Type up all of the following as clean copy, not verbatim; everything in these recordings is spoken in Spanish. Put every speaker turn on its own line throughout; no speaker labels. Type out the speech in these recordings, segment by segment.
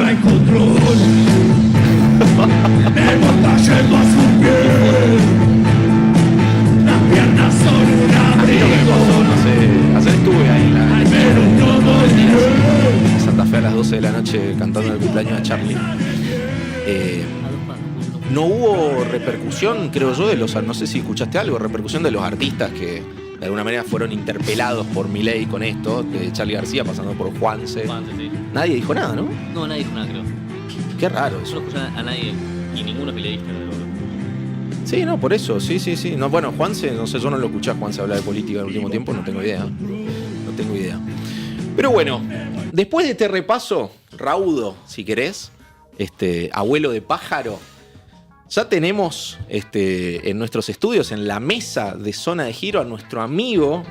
encuentra el control. Devota lleva su piel. Las piernas son un abrigo.
No sé, ayer estuve ahí en la
Pero todo bien.
Santa Fe a las 12 de la noche cantando el cumpleaños de Charlie. No hubo repercusión, creo yo, de los, no sé si escuchaste algo, repercusión de los artistas que de alguna manera fueron interpelados por Milei con esto, de Charly García pasando por Juanse.
Sí.
Nadie dijo nada, ¿no?
No, nadie dijo nada, creo.
Qué raro
Yo
eso.
no escuché a nadie y ninguno peleadista.
Sí, no, por eso, sí. No, bueno, Juanse, no sé, yo no lo escuché a Juanse hablar de política en el último tiempo, no tengo idea. No tengo idea. Pero bueno, después de este repaso raudo, si querés, abuelo de pájaro, ya tenemos en nuestros estudios, en la mesa de Zona de Giro, a nuestro amigo,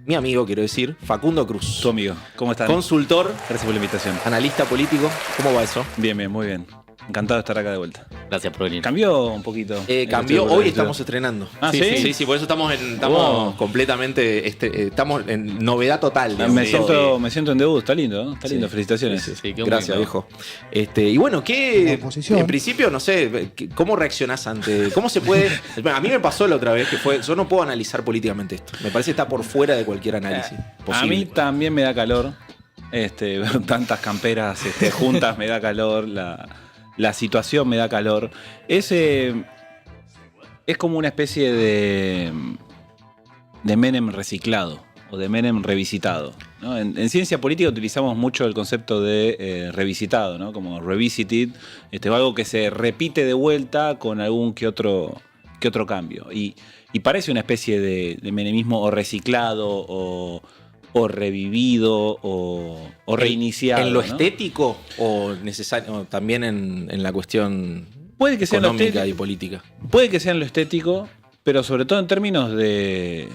mi amigo quiero decir, Facundo Cruz.
Tu amigo, ¿cómo estás?
Consultor,
Gracias por la invitación.
analista político, ¿cómo va eso?
Bien, muy bien. Encantado de estar acá de vuelta.
Gracias por venir.
¿Cambió un poquito?
Cambió, hoy estamos estrenando.
Ah, ¿sí?
Sí, por eso estamos completamente, estamos en novedad total.
Me
digamos.
siento en debut, está lindo, está lindo, felicitaciones.
Sí, quedó
Gracias,
muy
viejo. Y bueno, ¿qué?
Posición.
En principio, no sé, ¿cómo reaccionás ante? ¿Cómo se puede? Bueno, a mí me pasó la otra vez que fue, yo no puedo analizar políticamente esto. Me parece que está por fuera de cualquier análisis
A
posible.
mí también me da calor. Ver tantas camperas juntas me da calor. La situación me da calor. Es como una especie de Menem reciclado o de Menem revisitado, ¿no? En ciencia política utilizamos mucho el concepto de revisitado, ¿no? Como revisited, algo que se repite de vuelta con algún que otro cambio. Y parece una especie de menemismo o reciclado o revivido o reiniciado.
¿En lo
¿no?
estético o necesario también en la cuestión
Puede que sea en lo
económica
estético,
y política?
puede que sea en lo estético, pero sobre todo en términos de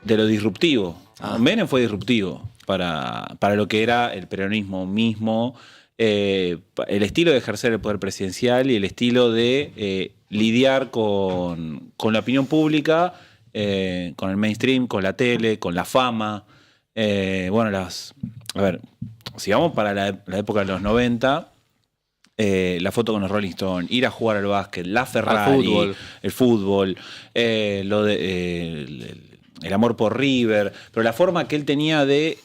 lo disruptivo.
Ah.
Menem fue disruptivo para lo que era el peronismo mismo, el estilo de ejercer el poder presidencial y el estilo de lidiar con la opinión pública, con el mainstream, con la tele, con la fama. Si vamos para la época de los 90, la foto con los Rolling Stones, ir a jugar al básquet, la Ferrari, el fútbol, el amor por River, pero la forma que él tenía de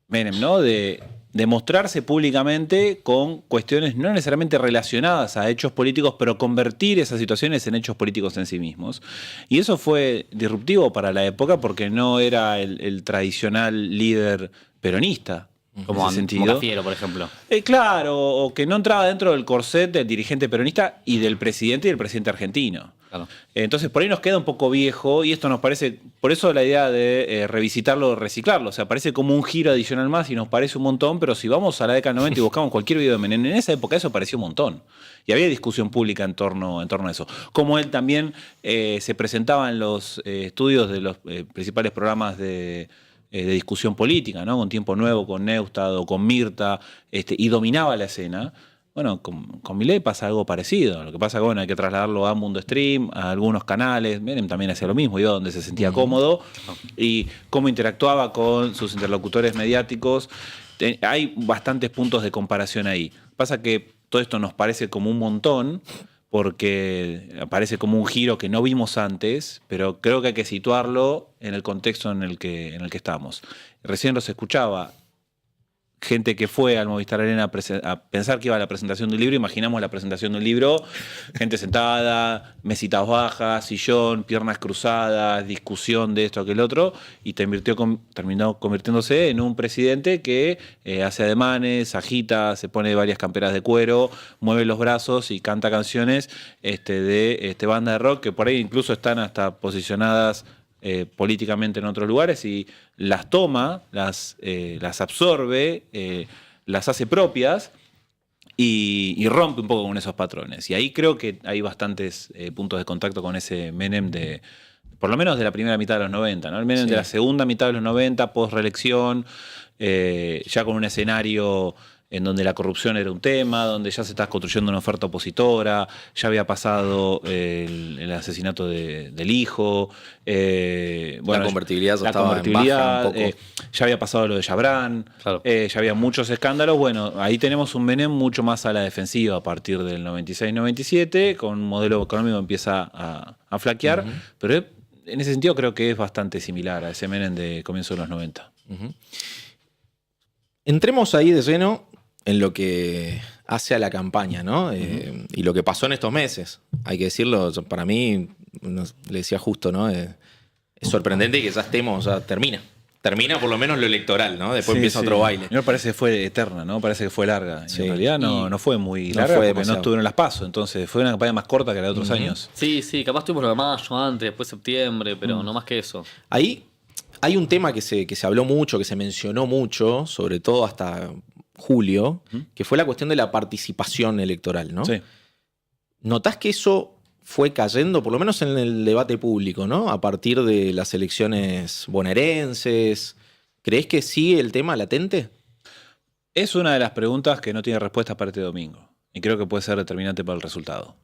Menem, ¿no? De mostrarse públicamente con cuestiones no necesariamente relacionadas a hechos políticos, pero convertir esas situaciones en hechos políticos en sí mismos. Y eso fue disruptivo para la época porque no era el tradicional líder peronista.
Como Cafiero, por ejemplo.
Claro, o que no entraba dentro del corset del dirigente peronista y del presidente argentino.
Claro.
Entonces por ahí nos queda un poco viejo y esto nos parece, por eso la idea de revisitarlo o reciclarlo, o sea, parece como un giro adicional más y nos parece un montón, pero si vamos a la década del 90 y buscamos cualquier video de Menem, en esa época eso parecía un montón. Y había discusión pública en torno a eso. Como él también se presentaba en los estudios de los principales programas de discusión política, ¿no? Con Tiempo Nuevo, con Neustad o con Mirta, y dominaba la escena. Bueno, con Milei pasa algo parecido. Lo que pasa es que bueno, hay que trasladarlo a Mundo Stream, a algunos canales. Menem también hacía lo mismo, iba donde se sentía cómodo. Y cómo interactuaba con sus interlocutores mediáticos. Hay bastantes puntos de comparación ahí. Pasa que todo esto nos parece como un montón, porque aparece como un giro que no vimos antes, pero creo que hay que situarlo en el contexto en el que estamos. Recién los escuchaba. Gente que fue al Movistar Arena a pensar que iba a la presentación de un libro, imaginamos la presentación de un libro, gente sentada, mesitas bajas, sillón, piernas cruzadas, discusión de esto, aquel otro, y terminó convirtiéndose en un presidente que hace ademanes, agita, se pone varias camperas de cuero, mueve los brazos y canta canciones de banda de rock que por ahí incluso están hasta posicionadas políticamente en otros lugares y las toma, las absorbe, las hace propias y rompe un poco con esos patrones. Y ahí creo que hay bastantes puntos de contacto con ese Menem por lo menos de la primera mitad de los 90, ¿no? El Menem de la segunda mitad de los 90, post-reelección, ya con un escenario en donde la corrupción era un tema, donde ya se estaba construyendo una oferta opositora, ya había pasado el asesinato del hijo.
La convertibilidad
la
estaba en baja un poco.
ya había pasado lo de Yabrán,
Claro.
ya había muchos escándalos. Bueno, ahí tenemos un Menem mucho más a la defensiva a partir del 96-97, con un modelo económico que empieza a flaquear, pero en ese sentido creo que es bastante similar a ese Menem de comienzo de los 90.
Entremos ahí de lleno en lo que hace a la campaña, ¿no? Y lo que pasó en estos meses. Hay que decirlo, para mí, le decía justo, ¿no? Es sorprendente que ya estemos, ya termina. Termina por lo menos lo electoral, ¿no? Después empieza otro baile.
A mí me parece que fue eterna, ¿no? Parece que fue larga.
Sí.
En realidad no fue muy larga
fue
porque
demasiado.
no estuvieron las PASO. Entonces fue una campaña más corta que la de otros años.
Sí, capaz tuvimos lo de mayo antes, después septiembre, pero no más que eso.
Ahí hay un tema que se habló mucho, que se mencionó mucho, sobre todo hasta julio, que fue la cuestión de la participación electoral, ¿no?
Sí.
¿Notás que eso fue cayendo, por lo menos en el debate público, ¿no? A partir de las elecciones bonaerenses. ¿Creés que sigue el tema latente?
Es una de las preguntas que no tiene respuesta para este domingo. Y creo que puede ser determinante para el resultado.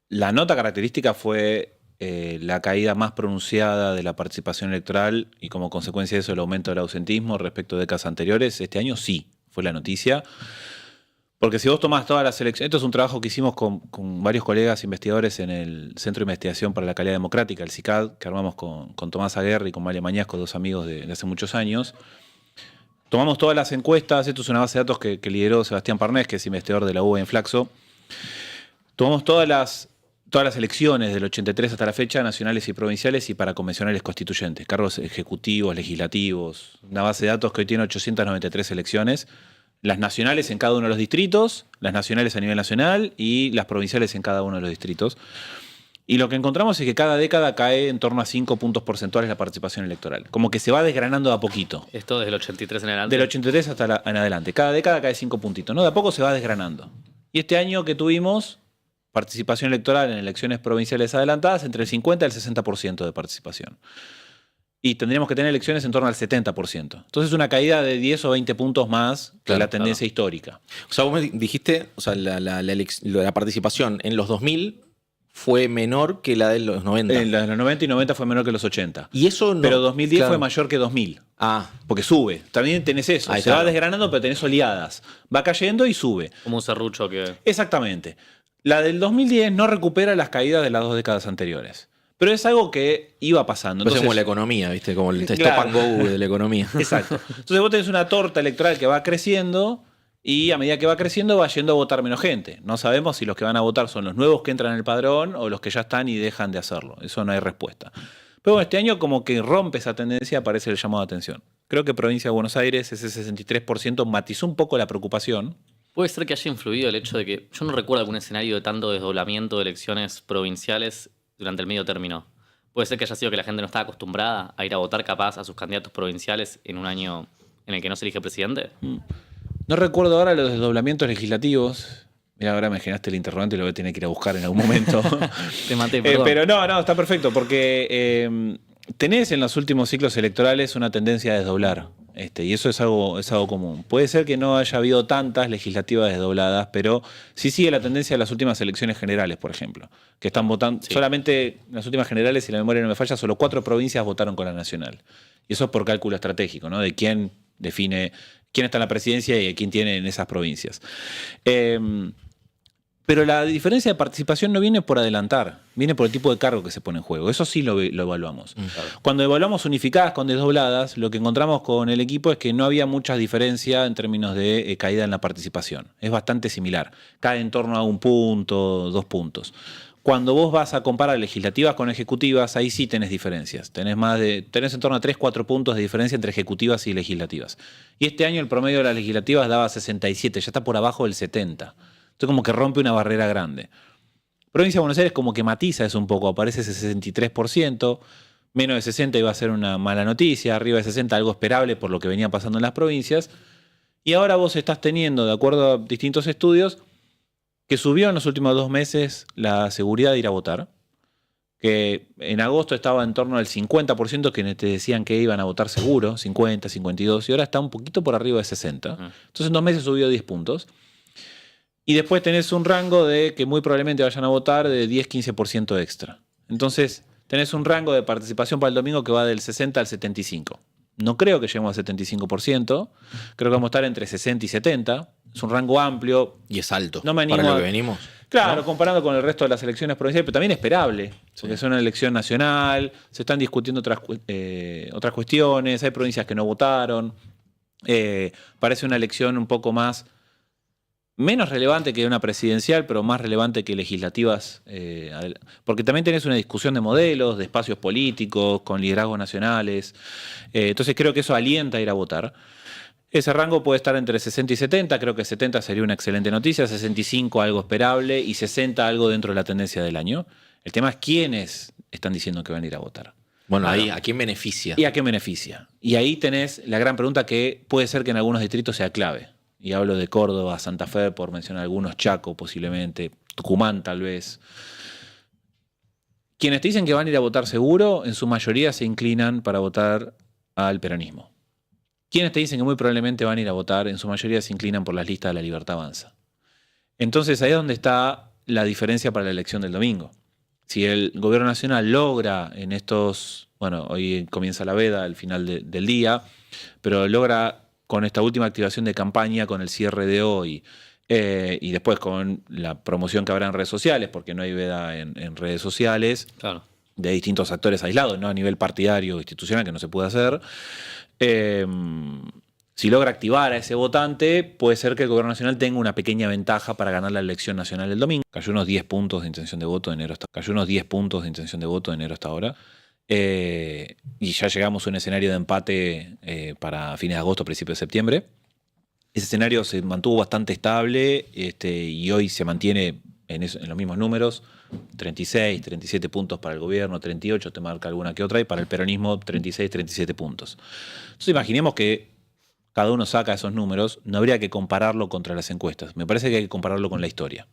La nota característica fue la caída más pronunciada de la participación electoral y como consecuencia de eso el aumento del ausentismo respecto de décadas anteriores. Este año sí fue la noticia. Porque si vos tomás todas las elecciones, esto es un trabajo que hicimos con varios colegas investigadores en el Centro de Investigación para la Calidad Democrática, el CICAD, que armamos con Tomás Aguerre y con Malia Mañasco, dos amigos de hace muchos años. Tomamos todas las encuestas, esto es una base de datos que lideró Sebastián Parnés, que es investigador de la UBA en Flaxo. Tomamos todas las elecciones del 83 hasta la fecha, nacionales y provinciales y para convencionales constituyentes, cargos ejecutivos, legislativos, una base de datos que hoy tiene 893 elecciones. Las nacionales en cada uno de los distritos, las nacionales a nivel nacional y las provinciales en cada uno de los distritos. Y lo que encontramos es que cada década cae en torno a 5 puntos porcentuales la participación electoral. Como que se va desgranando de a poquito.
Esto desde el 83 en adelante.
Del 83 hasta en adelante. Cada década cae 5 puntitos. ¿No? De a poco se va desgranando. Y este año que tuvimos participación electoral en elecciones provinciales adelantadas, entre el 50 y el 60% de participación. Y tendríamos que tener elecciones en torno al 70%. Entonces una caída de 10 o 20 puntos más que la tendencia histórica.
O sea, vos me dijiste, o sea, la participación en los 2000 fue menor que la de los 90.
En los 90 y 90 fue menor que los 80.
Y eso no,
pero 2010
claro,
fue mayor que 2000.
Ah,
Porque sube. También tenés eso.
Ahí
Se
está.
va desgranando, pero tenés oleadas. Va cayendo y sube.
Como un serrucho que...
Exactamente. La del 2010 no recupera las caídas de las 2 décadas anteriores. Pero es algo que iba pasando.
Entonces,
Entonces,
como la economía, ¿viste? Como el
Claro.
stop and go de la economía.
Exacto. Entonces vos tenés una torta electoral que va creciendo y a medida que va creciendo va yendo a votar menos gente. No sabemos si los que van a votar son los nuevos que entran en el padrón o los que ya están y dejan de hacerlo. Eso no hay respuesta. Pero bueno, este año como que rompe esa tendencia, aparece el llamado de atención. Creo que Provincia de Buenos Aires, ese 63%, matizó un poco la preocupación.
Puede ser que haya influido el hecho de que... Yo no recuerdo algún escenario de tanto desdoblamiento de elecciones provinciales durante el medio término. Puede ser que haya sido que la gente no estaba acostumbrada a ir a votar capaz a sus candidatos provinciales en un año en el que no se elige presidente.
No recuerdo ahora los desdoblamientos legislativos. Mira, ahora me generaste el interrogante y lo voy a tener que ir a buscar en algún momento.
Te maté, perdón.
Pero no, está perfecto, porque tenés en los últimos ciclos electorales una tendencia a desdoblar. Y eso es algo común. Puede ser que no haya habido tantas legislativas desdobladas, pero sí sigue la tendencia de las últimas elecciones generales, por ejemplo, que están votando.
Sí.
Solamente en las últimas generales, si la memoria no me falla, solo 4 provincias votaron con la nacional. Y eso es por cálculo estratégico, ¿no? De quién define quién está en la presidencia y quién tiene en esas provincias. Pero la diferencia de participación no viene por adelantar, viene por el tipo de cargo que se pone en juego. Eso sí lo evaluamos.
Claro.
Cuando evaluamos unificadas con desdobladas, lo que encontramos con el equipo es que no había mucha diferencia en términos de caída en la participación. Es bastante similar. Cae en torno a 1 punto, 2 puntos. Cuando vos vas a comparar legislativas con ejecutivas, ahí sí tenés diferencias. Tenés en torno a 3-4 puntos de diferencia entre ejecutivas y legislativas. Y este año el promedio de las legislativas daba 67, ya está por abajo del 70. Entonces como que rompe una barrera grande. Provincia de Buenos Aires como que matiza eso un poco, aparece ese 63%, menos de 60 iba a ser una mala noticia, arriba de 60 algo esperable por lo que venía pasando en las provincias. Y ahora vos estás teniendo, de acuerdo a distintos estudios, que subió en los últimos 2 meses la seguridad de ir a votar, que en agosto estaba en torno al 50% que te decían que iban a votar seguro, 50, 52, y ahora está un poquito por arriba de 60. Entonces en 2 meses subió 10 puntos. Y después tenés un rango de que muy probablemente vayan a votar de 10-15% extra. Entonces tenés un rango de participación para el domingo que va del 60 al 75. No creo que lleguemos al 75%, creo que vamos a estar entre 60 y 70. Es un rango amplio.
Y es alto.
No me animo
para lo
a-
que venimos.
Claro,
¿no?
comparando con el resto de las elecciones provinciales, pero también esperable, porque
Sí.
es una elección nacional, se están discutiendo otras cuestiones, hay provincias que no votaron, parece una elección un poco menos relevante que una presidencial, pero más relevante que legislativas, porque también tenés una discusión de modelos, de espacios políticos, con liderazgos nacionales, entonces creo que eso alienta a ir a votar. Ese rango puede estar entre 60 y 70, creo que 70 sería una excelente noticia, 65 algo esperable y 60 algo dentro de la tendencia del año. El tema es quiénes están diciendo que van a ir a votar.
Bueno, ahí, ¿a quién beneficia?
¿Y a qué beneficia? Y ahí tenés la gran pregunta que puede ser que en algunos distritos sea clave. Y hablo de Córdoba, Santa Fe, por mencionar algunos, Chaco posiblemente, Tucumán tal vez. Quienes te dicen que van a ir a votar seguro, en su mayoría se inclinan para votar al peronismo. Quienes te dicen que muy probablemente van a ir a votar, en su mayoría se inclinan por las listas de La Libertad Avanza. Entonces ahí es donde está la diferencia para la elección del domingo. Si el gobierno nacional logra en estos, bueno, hoy comienza la veda al final del día, pero logra con esta última activación de campaña, con el cierre de hoy, y después con la promoción que habrá en redes sociales, porque no hay veda en redes sociales,
Claro.
de distintos actores aislados, no a nivel partidario o institucional, que no se puede hacer. Si logra activar a ese votante, puede ser que el gobierno nacional tenga una pequeña ventaja para ganar la elección nacional del domingo. Cayó unos 10 puntos de intención de voto de enero hasta ahora. Y ya llegamos a un escenario de empate para fines de agosto, principios de septiembre. Ese escenario se mantuvo bastante estable y hoy se mantiene en los mismos números. 36, 37 puntos para el gobierno, 38, te marca alguna que otra, y para el peronismo 36, 37 puntos. Entonces imaginemos que cada uno saca esos números, no habría que compararlo contra las encuestas. Me parece que hay que compararlo con la historia.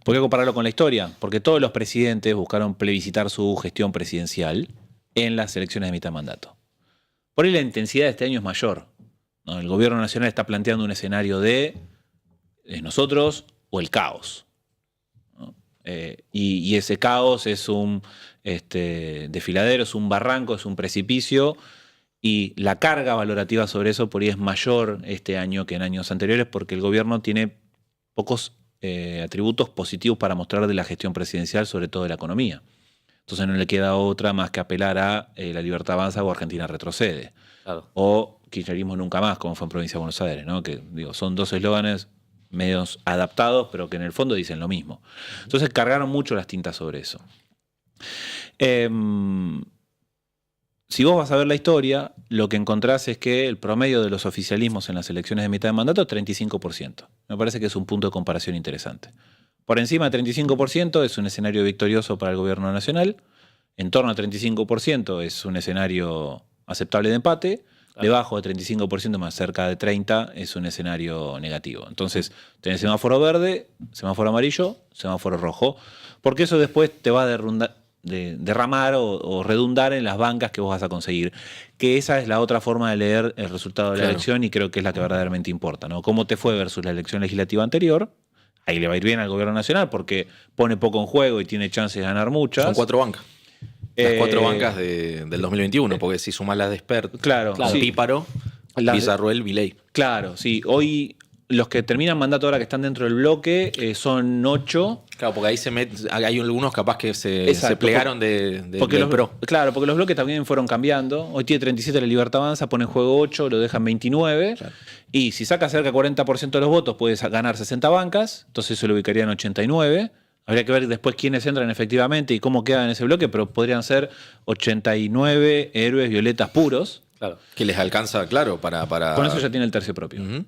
¿Por qué compararlo con la historia? Porque todos los presidentes buscaron plebiscitar su gestión presidencial en las elecciones de mitad de mandato. Por ahí la intensidad de este año es mayor, ¿no? El gobierno nacional está planteando un escenario de nosotros o el caos. Y ese caos es un desfiladero, es un barranco, es un precipicio, y la carga valorativa sobre eso por ahí es mayor este año que en años anteriores, porque el gobierno tiene pocos atributos positivos para mostrar de la gestión presidencial, sobre todo de la economía. Entonces no le queda otra más que apelar a La Libertad Avanza o Argentina retrocede.
Claro.
O Kirchnerismo nunca más, como fue en Provincia de Buenos Aires, ¿no? Que son dos eslóganes medios adaptados, pero que en el fondo dicen lo mismo. Entonces cargaron mucho las tintas sobre eso. Si vos vas a ver la historia, lo que encontrás es que el promedio de los oficialismos en las elecciones de mitad de mandato es 35%. Me parece que es un punto de comparación interesante. Por encima de 35% es un escenario victorioso para el gobierno nacional. En torno a 35% es un escenario aceptable de empate. Debajo de 35%, más cerca de 30%, es un escenario negativo. Entonces, tenés semáforo verde, semáforo amarillo, semáforo rojo, porque eso después te va a derramar o redundar en las bancas que vos vas a conseguir. Que esa es la otra forma de leer el resultado de la elección, y creo que es la que verdaderamente importa, ¿no? Cómo te fue versus la elección legislativa anterior. Ahí le va a ir bien al gobierno nacional porque pone poco en juego y tiene chances de ganar muchas.
Son 4 bancas. Las 4 bancas del 2021, porque si sumas las de Spert,
Claro, sí.
Píparo, Villarruel, Viley.
Claro, sí. Hoy los que terminan mandato ahora que están dentro del bloque son 8.
Claro, porque ahí hay algunos capaz que se
Exacto,
plegaron
porque
del PRO.
Claro, porque los bloques también fueron cambiando. Hoy tiene 37 La Libertad Avanza, pone en juego 8, lo dejan 29.
Claro.
Y si saca cerca del 40% de los votos, puedes ganar 60 bancas. Entonces eso lo ubicaría en 89. Habría que ver después quiénes entran efectivamente y cómo quedan en ese bloque, pero podrían ser 89 héroes violetas puros.
Claro.
Que les alcanza, claro, para
Con eso ya tiene el tercio propio.
Ujú.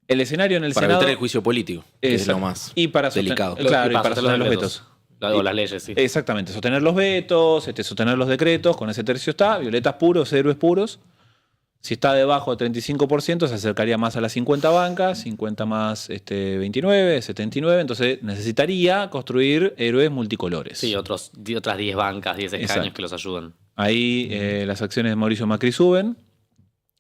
El escenario en el
Para
Senado...
evitar el juicio político, que es lo más
y para
delicado.
Claro, y
para
para sostener los vetos.
O las leyes, sí.
Exactamente, sostener los vetos, sostener los decretos, con ese tercio está, violetas puros, héroes puros. Si está debajo del 35%, se acercaría más a las 50 bancas, 50 más 29, 79. Entonces necesitaría construir héroes multicolores.
Sí, otras 10 bancas, 10 escaños
Exacto.
que los ayuden.
Ahí las acciones de Mauricio Macri suben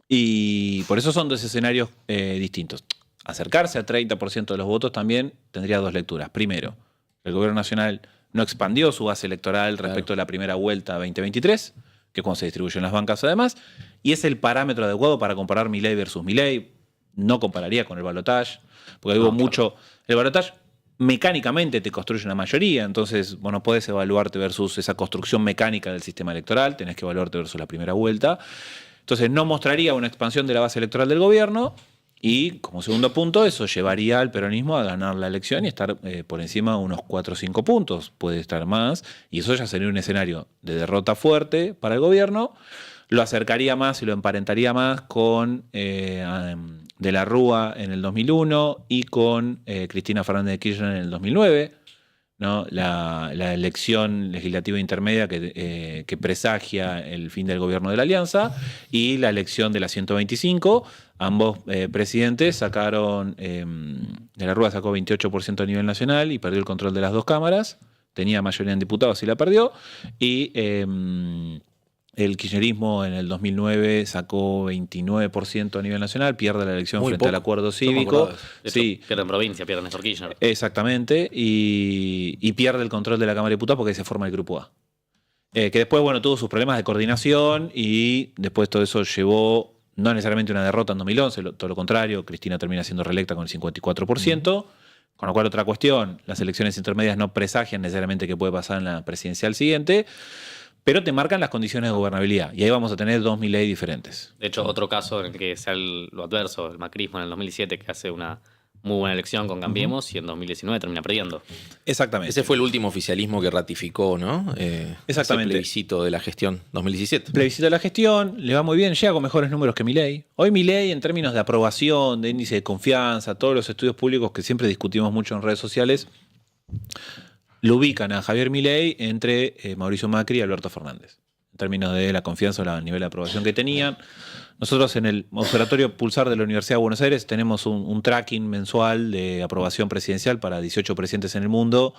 y por eso son dos escenarios distintos. Acercarse al 30% de los votos también tendría dos lecturas. Primero, el gobierno nacional no expandió su base electoral respecto a la primera vuelta 2023, que es cuando se distribuyen las bancas además, y es el parámetro adecuado para comparar Milei versus Milei. No compararía con el balotaje, porque hubo mucho... El balotaje mecánicamente te construye una mayoría, entonces vos no podés evaluarte versus esa construcción mecánica del sistema electoral, tenés que evaluarte versus la primera vuelta. Entonces no mostraría una expansión de la base electoral del gobierno y, como segundo punto, eso llevaría al peronismo a ganar la elección y estar por encima de unos 4 o 5 puntos, puede estar más, y eso ya sería un escenario de derrota fuerte para el gobierno. Lo acercaría más y lo emparentaría más con De la Rúa en el 2001 y con Cristina Fernández de Kirchner en el 2009, ¿no? La elección legislativa intermedia que presagia el fin del gobierno de la Alianza y la elección de la 125. Ambos presidentes sacaron, De la Rúa sacó 28% a nivel nacional y perdió el control de las dos cámaras. Tenía mayoría en diputados y la perdió. Y el kirchnerismo en el 2009 sacó 29% a nivel nacional, pierde la elección
Muy
frente
poco.
al acuerdo
Yo me
cívico.
acordaba de eso.
De hecho,
Sí,
pierden provincia, pierden Néstor Kirchner.
exactamente, y pierde el control de la Cámara de Diputados porque se forma el Grupo A. Que después, bueno, tuvo sus problemas de coordinación y después todo eso llevó no necesariamente una derrota en 2011, todo lo contrario, Cristina termina siendo reelecta con el 54%, con lo cual otra cuestión, las elecciones intermedias no presagian necesariamente qué puede pasar en la presidencial siguiente, pero te marcan las condiciones de gobernabilidad y ahí vamos a tener dos Milei diferentes.
De hecho, otro caso en el que sea lo adverso, el macrismo en el 2007, que hace una muy buena elección con Cambiemos y en 2019 termina perdiendo.
Exactamente.
Ese fue el último oficialismo que ratificó, ¿no?
Exactamente.
Ese plebiscito de la gestión 2017.
Plebiscito de la gestión, le va muy bien, llega con mejores números que Milei. Hoy Milei, en términos de aprobación, de índice de confianza, todos los estudios públicos que siempre discutimos mucho en redes sociales, lo ubican a Javier Milei entre Mauricio Macri y Alberto Fernández. En términos de la confianza o el nivel de aprobación que tenían. Nosotros en el Observatorio Pulsar de la Universidad de Buenos Aires tenemos un tracking mensual de aprobación presidencial para 18 presidentes en el mundo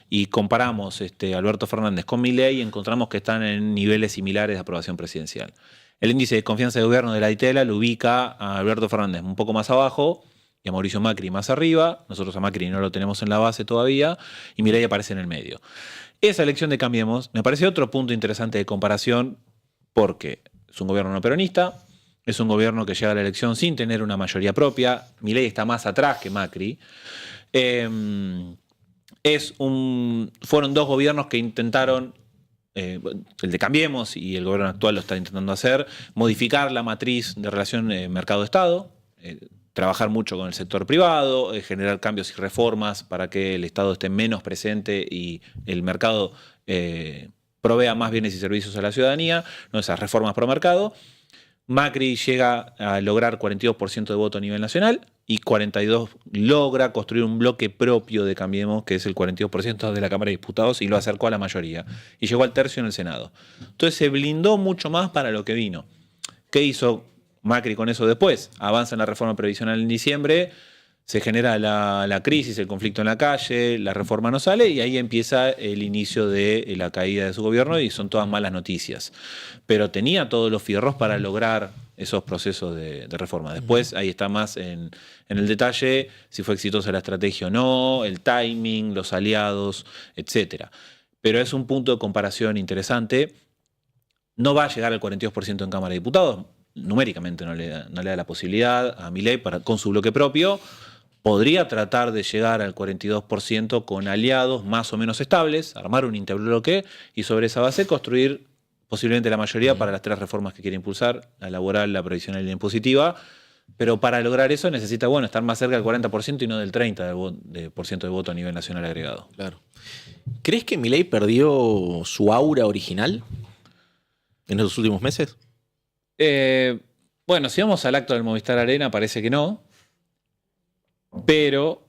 y comparamos Alberto Fernández con Milei y encontramos que están en niveles similares de aprobación presidencial. El índice de confianza de gobierno de la Itela lo ubica a Alberto Fernández un poco más abajo y a Mauricio Macri más arriba. Nosotros a Macri no lo tenemos en la base todavía y Milei aparece en el medio. Esa elección de Cambiemos me parece otro punto interesante de comparación porque es un gobierno no peronista, es un gobierno que llega a la elección sin tener una mayoría propia. Milei está más atrás que Macri. Fueron dos gobiernos que intentaron, el de Cambiemos y el gobierno actual lo está intentando hacer, modificar la matriz de relación mercado-estado, trabajar mucho con el sector privado, generar cambios y reformas para que el Estado esté menos presente y el mercado provea más bienes y servicios a la ciudadanía, no esas reformas pro mercado. Macri llega a lograr 42% de voto a nivel nacional y 42% logra construir un bloque propio de Cambiemos, que es el 42% de la Cámara de Diputados, y lo acercó a la mayoría. Y llegó al tercio en el Senado. Entonces se blindó mucho más para lo que vino. ¿Qué hizo Macri con eso después? Avanza en la reforma previsional en diciembre, se genera la crisis, el conflicto en la calle, la reforma no sale y ahí empieza el inicio de la caída de su gobierno y son todas malas noticias. Pero tenía todos los fierros para lograr esos procesos de reforma. Después ahí está más en el detalle si fue exitosa la estrategia o no, el timing, los aliados, etc. Pero es un punto de comparación interesante. No va a llegar al 42% en Cámara de Diputados, numéricamente no le da la posibilidad a Milei con su bloque propio. Podría tratar de llegar al 42% con aliados más o menos estables, armar un interbloque y sobre esa base construir posiblemente la mayoría para las tres reformas que quiere impulsar, la laboral, la previsional y la impositiva. Pero para lograr eso necesita estar más cerca del 40% y no del 30% de voto a nivel nacional agregado.
Claro. ¿Crees que Milei perdió su aura original en los últimos meses?
Si vamos al acto del Movistar Arena, parece que no. Pero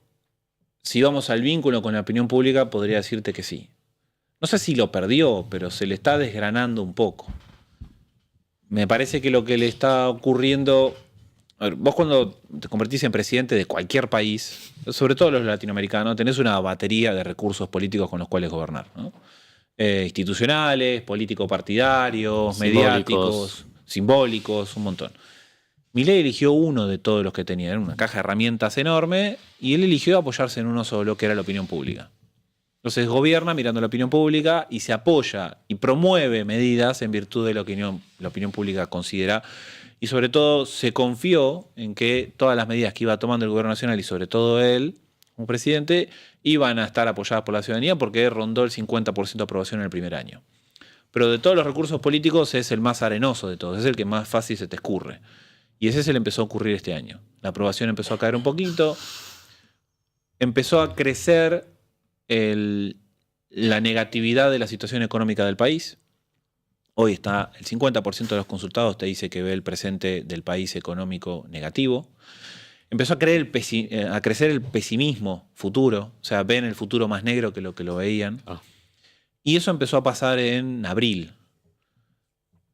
si vamos al vínculo con la opinión pública, podría decirte que sí. No sé si lo perdió, pero se le está desgranando un poco. Me parece que lo que le está ocurriendo... A ver, vos cuando te convertís en presidente de cualquier país, sobre todo los latinoamericanos, tenés una batería de recursos políticos con los cuales gobernar, ¿no? Institucionales, político-partidarios, mediáticos, simbólicos, un montón. Milei eligió uno de todos los que tenía, era una caja de herramientas enorme, y él eligió apoyarse en uno solo, que era la opinión pública. Entonces gobierna mirando la opinión pública y se apoya y promueve medidas en virtud de lo que la opinión pública considera. Y sobre todo se confió en que todas las medidas que iba tomando el gobierno nacional y sobre todo él, como presidente, iban a estar apoyadas por la ciudadanía porque rondó el 50% de aprobación en el primer año. Pero de todos los recursos políticos es el más arenoso de todos, es el que más fácil se te escurre. Y ese se le empezó a ocurrir este año. La aprobación empezó a caer un poquito, empezó a crecer la negatividad de la situación económica del país. Hoy está el 50% de los consultados te dice que ve el presente del país económico negativo. Empezó a crecer el pesimismo futuro, o sea, ven el futuro más negro que lo veían. Y eso empezó a pasar en abril.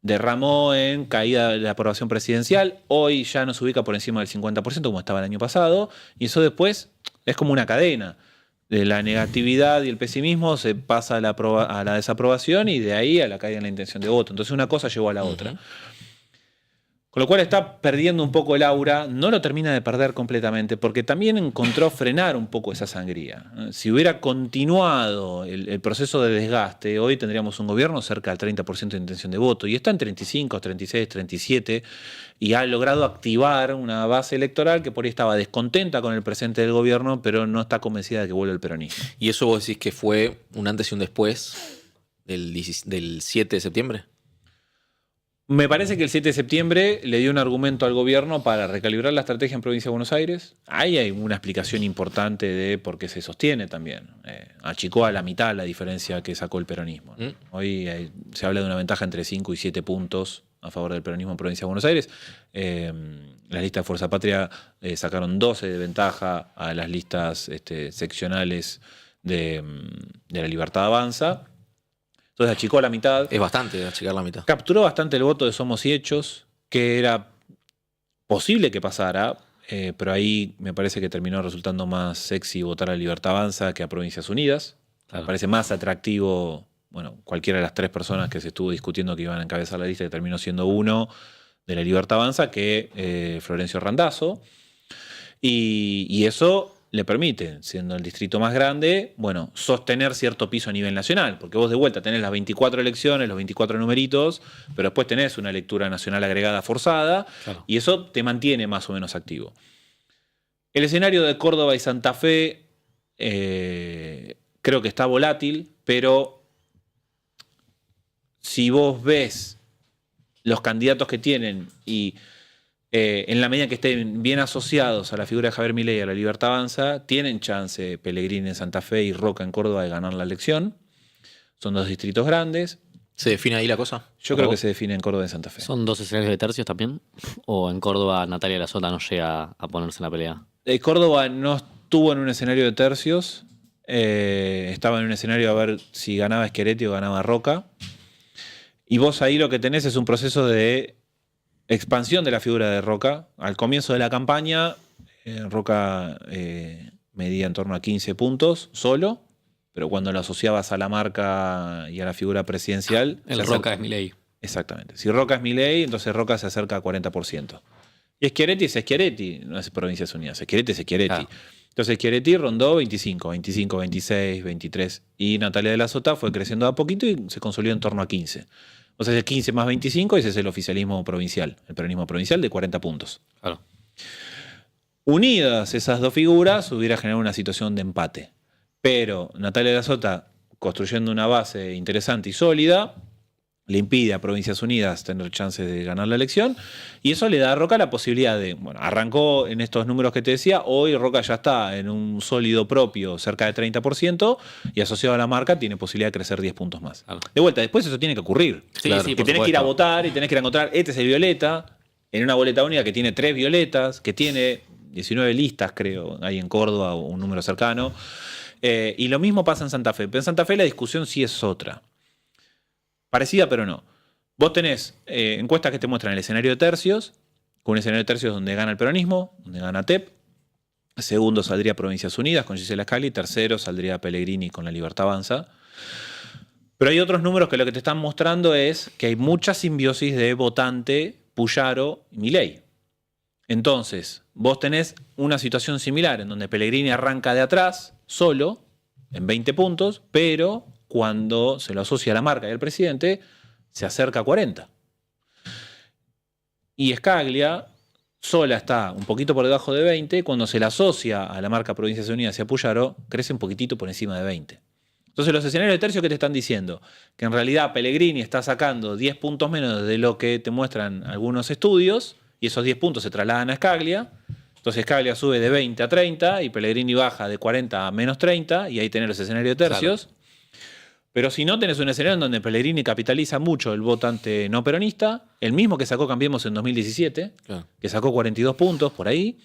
Derramó en caída de la aprobación presidencial. Hoy ya no se ubica por encima del 50% como estaba el año pasado. Y eso después es como una cadena. De la negatividad y el pesimismo se pasa a la desaprobación y de ahí a la caída en la intención de voto. Entonces una cosa llevó a la otra. Con lo cual está perdiendo un poco el aura, no lo termina de perder completamente, porque también encontró frenar un poco esa sangría. Si hubiera continuado el proceso de desgaste, hoy tendríamos un gobierno cerca del 30% de intención de voto, y está en 35, 36, 37, y ha logrado activar una base electoral que por ahí estaba descontenta con el presente del gobierno, pero no está convencida de que vuelva el peronismo.
¿Y eso vos decís que fue un antes y un después del 7 de septiembre?
Me parece que el 7 de septiembre le dio un argumento al gobierno para recalibrar la estrategia en Provincia de Buenos Aires. Ahí hay una explicación importante de por qué se sostiene también. Achicó a la mitad la diferencia que sacó el peronismo. Hoy se habla de una ventaja entre 5 y 7 puntos a favor del peronismo en Provincia de Buenos Aires. Las listas de Fuerza Patria sacaron 12 de ventaja a las listas seccionales de la Libertad Avanza. Entonces achicó a la mitad.
Es bastante achicar la mitad.
Capturó bastante el voto de Somos y Hechos, que era posible que pasara, pero ahí me parece que terminó resultando más sexy votar a Libertad Avanza que a Provincias Unidas. Me parece más atractivo, bueno, cualquiera de las tres personas que se estuvo discutiendo que iban a encabezar la lista, que terminó siendo uno de la Libertad Avanza, que Florencio Randazzo. Y eso le permite, siendo el distrito más grande, bueno, sostener cierto piso a nivel nacional, porque vos de vuelta tenés las 24 elecciones, los 24 numeritos, pero después tenés una lectura nacional agregada forzada, claro, y eso te mantiene más o menos activo. El escenario de Córdoba y Santa Fe creo que está volátil, pero si vos ves los candidatos que tienen y en la medida que estén bien asociados a la figura de Javier Milei y a la Libertad Avanza, tienen chance Pellegrini en Santa Fe y Roca en Córdoba de ganar la elección. Son dos distritos grandes.
¿Se define ahí la cosa?
Yo creo que se define en Córdoba y Santa Fe.
¿Son dos escenarios de tercios también? ¿O en Córdoba Natalia Lassota no llega a ponerse en la pelea?
Córdoba no estuvo en un escenario de tercios. Estaba en un escenario a ver si ganaba Schiaretti o ganaba Roca. Y vos ahí lo que tenés es un proceso de expansión de la figura de Roca. Al comienzo de la campaña, Roca medía en torno a 15 puntos solo, pero cuando lo asociabas a la marca y a la figura presidencial...
El Roca es Milei.
Exactamente. Si Roca es Milei, entonces Roca se acerca a 40%. Y Schiaretti es Schiaretti, no es Provincias Unidas. Schiaretti es Schiaretti. Ah. Entonces Schiaretti rondó 25, 26, 23. Y Natalia de Lassota fue creciendo a poquito y se consolidó en torno a 15. O sea, es 15 más 25 y ese es el oficialismo provincial, el peronismo provincial de 40 puntos.
Claro.
Unidas esas dos figuras hubiera generado una situación de empate. Pero Natalia de Lassota, construyendo una base interesante y sólida, le impide a Provincias Unidas tener chances de ganar la elección, y eso le da a Roca la posibilidad de, bueno, arrancó en estos números que te decía, hoy Roca ya está en un sólido propio cerca de 30%, y asociado a la marca tiene posibilidad de crecer 10 puntos más. Claro. De vuelta, después eso tiene que ocurrir.
Sí,
claro,
sí,
que tenés que ir a votar y tenés que ir a encontrar, este es el violeta, en una boleta única que tiene 3 violetas, que tiene 19 listas, creo, hay en Córdoba o un número cercano, y lo mismo pasa en Santa Fe. Pero en Santa Fe la discusión sí es otra. Parecida, pero no. Vos tenés encuestas que te muestran el escenario de tercios, con un escenario de tercios donde gana el peronismo, donde gana TEP. Segundo saldría Provincias Unidas con Gisela Scali. Tercero saldría Pellegrini con La Libertad Avanza. Pero hay otros números que lo que te están mostrando es que hay mucha simbiosis de votante, Puyaro y Milei. Entonces, vos tenés una situación similar en donde Pellegrini arranca de atrás, solo, en 20 puntos, pero cuando se lo asocia a la marca y al presidente, se acerca a 40. Y Scaglia sola está un poquito por debajo de 20, cuando se la asocia a la marca Provincias Unidas y a Puyaro, crece un poquitito por encima de 20. Entonces los escenarios de tercio que te están diciendo, que en realidad Pellegrini está sacando 10 puntos menos de lo que te muestran algunos estudios, y esos 10 puntos se trasladan a Scaglia, entonces Scaglia sube de 20 a 30 y Pellegrini baja de 40 a menos 30, y ahí tenés los escenarios de tercios. Claro. Pero si no, tenés un escenario en donde Pellegrini capitaliza mucho el votante no peronista, el mismo que sacó Cambiemos en 2017, claro, que sacó 42 puntos por ahí,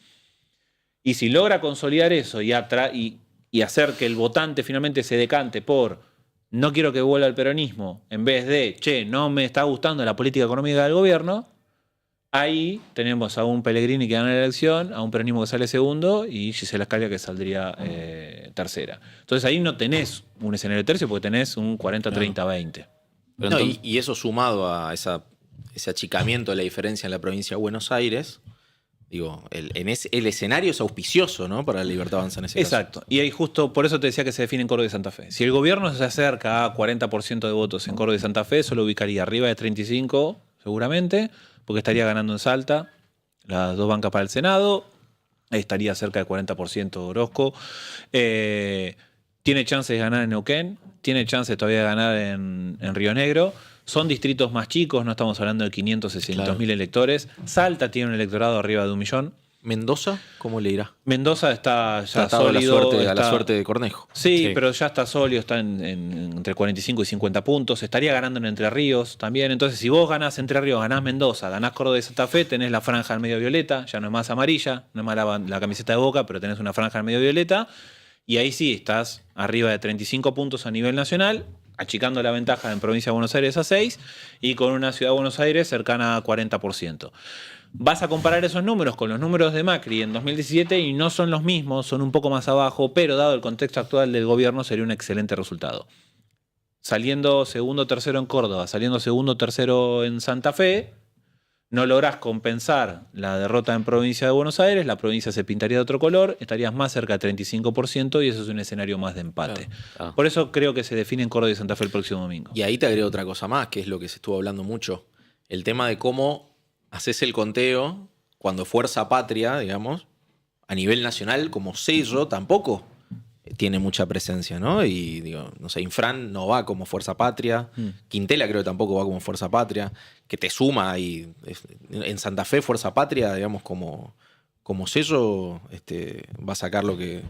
y si logra consolidar eso y hacer que el votante finalmente se decante por no quiero que vuelva el peronismo, en vez de, che, no me está gustando la política económica del gobierno, ahí tenemos a un Pellegrini que gana la elección, a un peronismo que sale segundo y Gisela Scaglia que saldría tercera. Entonces ahí no tenés un escenario de tercio porque tenés un 40-30-20.
No, entonces, y eso sumado a ese achicamiento de la diferencia en la provincia de Buenos Aires, digo, el escenario es auspicioso, ¿no? Para la Libertad Avanza en ese caso.
Exacto. Y ahí justo por eso te decía que se define en Córdoba y Santa Fe. Si el gobierno se acerca a 40% de votos en Córdoba y Santa Fe, eso lo ubicaría arriba de 35 seguramente, porque estaría ganando en Salta las dos bancas para el Senado, estaría cerca del 40% Orozco. Tiene chances de ganar en Neuquén, tiene chances todavía de ganar en Río Negro. Son distritos más chicos, no estamos hablando de 500-600.000 electores. Salta tiene un electorado arriba de 1 millón.
¿Mendoza? ¿Cómo le irá?
Mendoza está ya sólido.
A la suerte de Cornejo.
Sí, pero ya está sólido, está entre 45 y 50 puntos. Estaría ganando en Entre Ríos también. Entonces, si vos ganás Entre Ríos, ganás Mendoza, ganás Córdoba y Santa Fe, tenés la franja al medio violeta, ya no es más amarilla, no es más la camiseta de Boca, pero tenés una franja al medio violeta. Y ahí sí, estás arriba de 35 puntos a nivel nacional, achicando la ventaja en provincia de Buenos Aires a 6 y con una ciudad de Buenos Aires cercana a 40%. Vas a comparar esos números con los números de Macri en 2017 y no son los mismos, son un poco más abajo, pero dado el contexto actual del gobierno sería un excelente resultado. Saliendo segundo o tercero en Córdoba, saliendo segundo o tercero en Santa Fe, no lográs compensar la derrota en provincia de Buenos Aires, la provincia se pintaría de otro color, estarías más cerca del 35% y eso es un escenario más de empate. Claro. Por eso creo que se define en Córdoba y Santa Fe el próximo domingo.
Y ahí te agrego otra cosa más, que es lo que se estuvo hablando mucho. El tema de cómo haces el conteo cuando Fuerza Patria, digamos, a nivel nacional, como sello, tampoco tiene mucha presencia, ¿no? Y digo, no sé, Infran no va como Fuerza Patria, Quintela creo que tampoco va como Fuerza Patria, que te suma ahí. En Santa Fe, Fuerza Patria, digamos, como sello, va a sacar lo que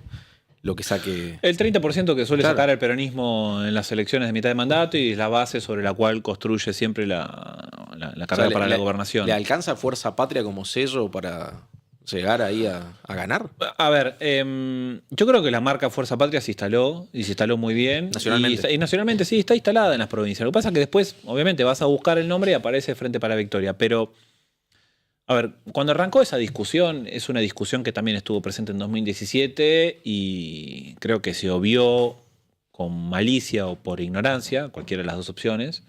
saque.
El 30% que suele sacar el peronismo en las elecciones de mitad de mandato y es la base sobre la cual construye siempre la carrera para la gobernación.
¿Le alcanza Fuerza Patria como sello para llegar ahí a ganar?
A ver, yo creo que la marca Fuerza Patria se instaló y se instaló muy bien.
Nacionalmente.
Y nacionalmente sí, está instalada en las provincias. Lo que pasa es que después, obviamente, vas a buscar el nombre y aparece Frente para la Victoria. Pero, a ver, cuando arrancó esa discusión, es una discusión que también estuvo presente en 2017 y creo que se obvió con malicia o por ignorancia, cualquiera de las dos opciones,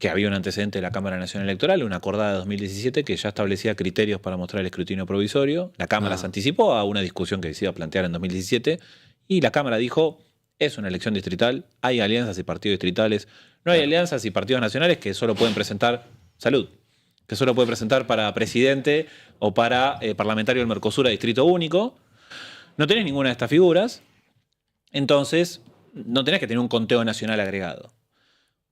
que había un antecedente de la Cámara Nacional Electoral, una acordada de 2017 que ya establecía criterios para mostrar el escrutinio provisorio. La Cámara se anticipó a una discusión que se iba a plantear en 2017 y la Cámara dijo, es una elección distrital, hay alianzas y partidos distritales, no hay alianzas y partidos nacionales que solo pueden presentar, que solo puede presentar para presidente o para parlamentario del Mercosur a distrito único. No tenés ninguna de estas figuras, entonces no tenés que tener un conteo nacional agregado.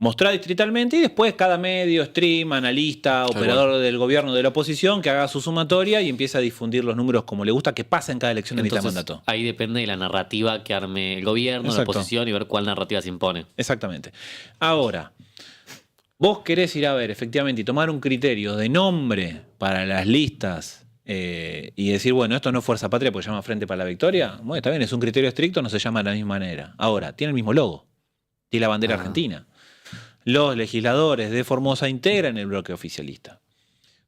Mostrá distritalmente y después cada medio, stream, analista, operador del gobierno de la oposición que haga su sumatoria y empiece a difundir los números como le gusta que pasa en cada elección de mitad de mandato.
Ahí depende de la narrativa que arme el gobierno, la oposición y ver cuál narrativa se impone.
Exactamente. Ahora, vos querés ir a ver efectivamente y tomar un criterio de nombre para las listas y decir, bueno, esto no es Fuerza Patria porque se llama Frente para la Victoria. Bueno, está bien, es un criterio estricto, no se llama de la misma manera. Ahora, tiene el mismo logo, tiene la bandera argentina. los legisladores de Formosa integran el bloque oficialista.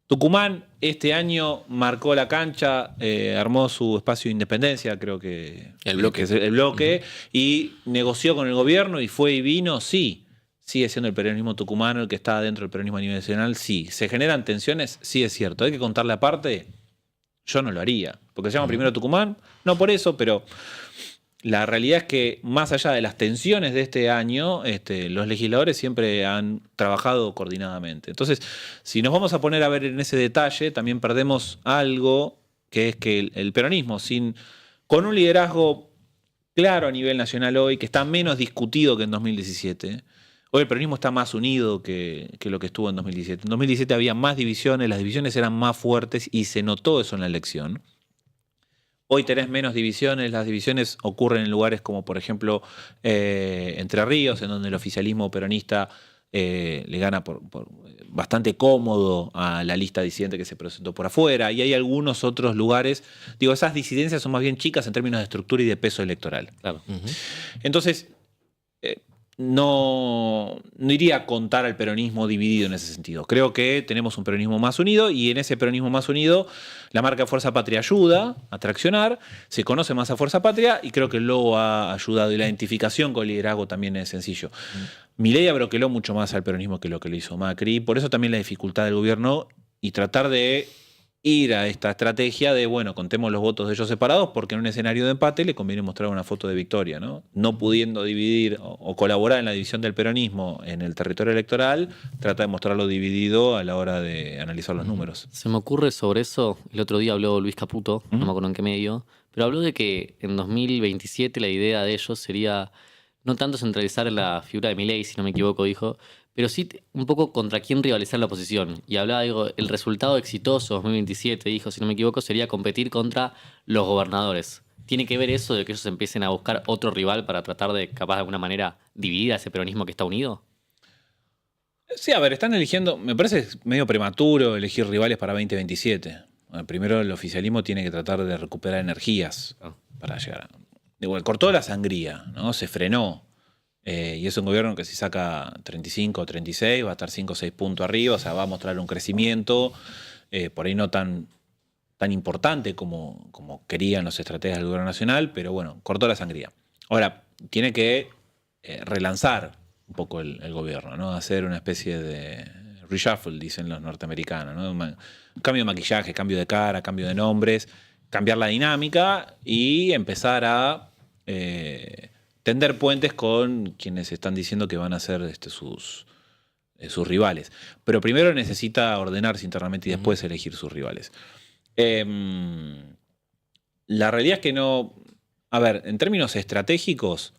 Tucumán este año marcó la cancha, armó su espacio de independencia, creo que
El bloque.
es el bloque, y negoció con el gobierno y fue y vino, sí. Sigue siendo el peronismo tucumano el que está dentro del peronismo a nivel nacional, sí. ¿Se generan tensiones? Sí, es cierto. Hay que contarle aparte, yo no lo haría, porque se llama primero Tucumán, no por eso, pero la realidad es que más allá de las tensiones de este año, los legisladores siempre han trabajado coordinadamente. Entonces, si nos vamos a poner a ver en ese detalle, también perdemos algo, que es que el peronismo, con un liderazgo claro a nivel nacional hoy, que está menos discutido que en 2017, hoy el peronismo está más unido que lo que estuvo en 2017. En 2017 había más divisiones, las divisiones eran más fuertes y se notó eso en la elección. Hoy tenés menos divisiones, las divisiones ocurren en lugares como, por ejemplo, Entre Ríos, en donde el oficialismo peronista le gana por bastante cómodo a la lista disidente que se presentó por afuera, y hay algunos otros lugares, digo, esas disidencias son más bien chicas en términos de estructura y de peso electoral.
Claro.
Entonces, no iría a contar al peronismo dividido en ese sentido. Creo que tenemos un peronismo más unido y en ese peronismo más unido la marca Fuerza Patria ayuda a traccionar, se conoce más a Fuerza Patria y creo que el logo ha ayudado y la identificación con el liderazgo también es sencillo. Milei abroqueló mucho más al peronismo que lo que le hizo Macri, por eso también la dificultad del gobierno y tratar de ir a esta estrategia de, bueno, contemos los votos de ellos separados porque en un escenario de empate le conviene mostrar una foto de victoria, ¿no? No pudiendo dividir o colaborar en la división del peronismo en el territorio electoral, trata de mostrarlo dividido a la hora de analizar los números.
Se me ocurre sobre eso, el otro día habló Luis Caputo, no me acuerdo en qué medio, pero habló de que en 2027 la idea de ellos sería no tanto centralizar la figura de Milei, si no me equivoco, dijo, pero sí un poco contra quién rivalizar la oposición. Y hablaba, digo, el resultado exitoso 2027, dijo, si no me equivoco, sería competir contra los gobernadores. ¿Tiene que ver eso de que ellos empiecen a buscar otro rival para tratar de, capaz de alguna manera, dividir a ese peronismo que está unido?
Sí, a ver, están eligiendo, me parece medio prematuro elegir rivales para 2027. Bueno, primero el oficialismo tiene que tratar de recuperar energías para llegar. Digo, cortó la sangría, ¿no? Se frenó. Y es un gobierno que si saca 35 o 36 va a estar 5 o 6 puntos arriba, o sea, va a mostrar un crecimiento, por ahí no tan importante como querían los estrategas del gobierno nacional, pero bueno, cortó la sangría. Ahora, tiene que relanzar un poco el gobierno, ¿no? Hacer una especie de reshuffle, dicen los norteamericanos, ¿no? Cambio de maquillaje, cambio de cara, cambio de nombres, cambiar la dinámica y empezar a tender puentes con quienes están diciendo que van a ser sus rivales. Pero primero necesita ordenarse internamente y después elegir sus rivales. La realidad es que no... A ver, en términos estratégicos,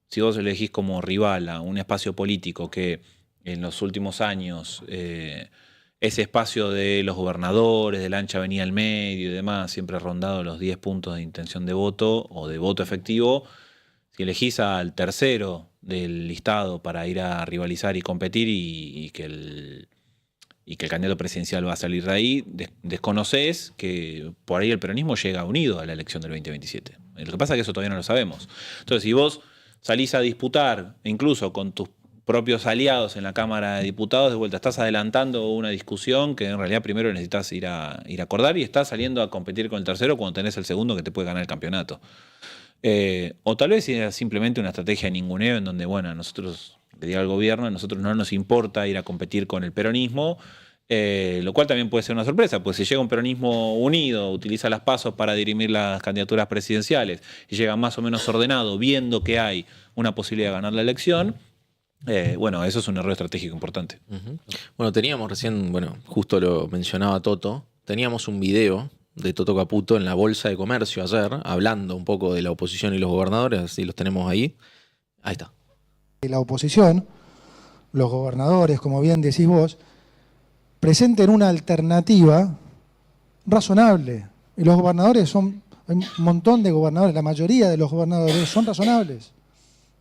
si vos elegís como rival a un espacio político que en los últimos años ese espacio de los gobernadores, de la ancha avenida al medio y demás, siempre ha rondado los 10 puntos de intención de voto o de voto efectivo, si elegís al tercero del listado para ir a rivalizar y competir y que el candidato presidencial va a salir de ahí, desconocés que por ahí el peronismo llega unido a la elección del 2027. Lo que pasa es que eso todavía no lo sabemos. Entonces, si vos salís a disputar, incluso con tus propios aliados en la Cámara de Diputados, de vuelta estás adelantando una discusión que en realidad primero necesitas ir a acordar y estás saliendo a competir con el tercero cuando tenés el segundo que te puede ganar el campeonato. O tal vez sea simplemente una estrategia de ninguneo en donde, bueno, a nosotros, le diga al gobierno, a nosotros no nos importa ir a competir con el peronismo, lo cual también puede ser una sorpresa, pues si llega un peronismo unido, utiliza las pasos para dirimir las candidaturas presidenciales y llega más o menos ordenado, viendo que hay una posibilidad de ganar la elección, bueno, eso es un error estratégico importante.
Bueno, teníamos recién, justo lo mencionaba Toto, teníamos un video de Toto Caputo en la Bolsa de Comercio ayer, hablando un poco de la oposición y los gobernadores, así los tenemos ahí. Ahí está.
La oposición, los gobernadores, como bien decís vos, presenten una alternativa razonable. Y los gobernadores hay un montón de gobernadores, la mayoría de los gobernadores son razonables.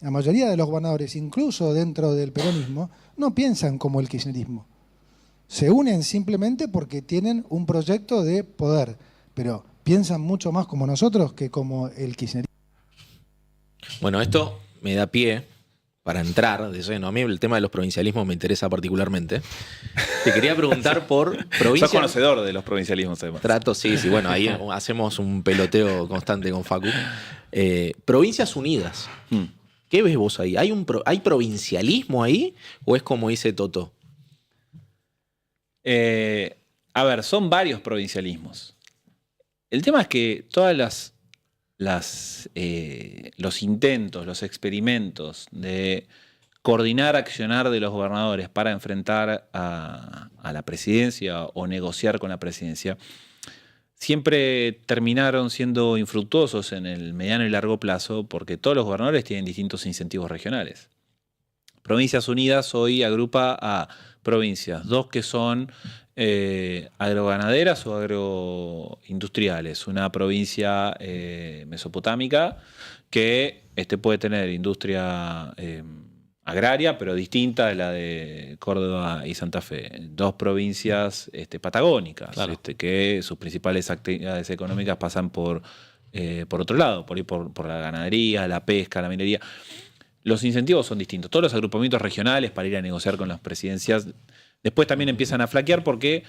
La mayoría de los gobernadores, incluso dentro del peronismo, no piensan como el kirchnerismo. Se unen simplemente porque tienen un proyecto de poder, pero piensan mucho más como nosotros que como el kirchnerismo.
Bueno, esto me da pie para entrar de lleno, a mí el tema de los provincialismos me interesa particularmente. Te quería preguntar por
Sos
provincias.
conocedor de los provincialismos, además.
Trato, sí, bueno, ahí hacemos un peloteo constante con Facu. Provincias Unidas. ¿Qué ves vos ahí? ¿Hay provincialismo ahí o es como dice Toto?
A ver, son varios provincialismos. El tema es que todas los intentos, los experimentos de coordinar accionar de los gobernadores para enfrentar a la presidencia o negociar con la presidencia siempre terminaron siendo infructuosos en el mediano y largo plazo porque todos los gobernadores tienen distintos incentivos regionales. Provincias Unidas hoy agrupa a provincias, dos que son agroganaderas o agroindustriales. Una provincia mesopotámica que puede tener industria agraria, pero distinta de la de Córdoba y Santa Fe. Dos provincias patagónicas,
Claro.
Que sus principales actividades económicas pasan por otro lado, por la ganadería, la pesca, la minería. Los incentivos son distintos. Todos los agrupamientos regionales para ir a negociar con las presidencias después también empiezan a flaquear porque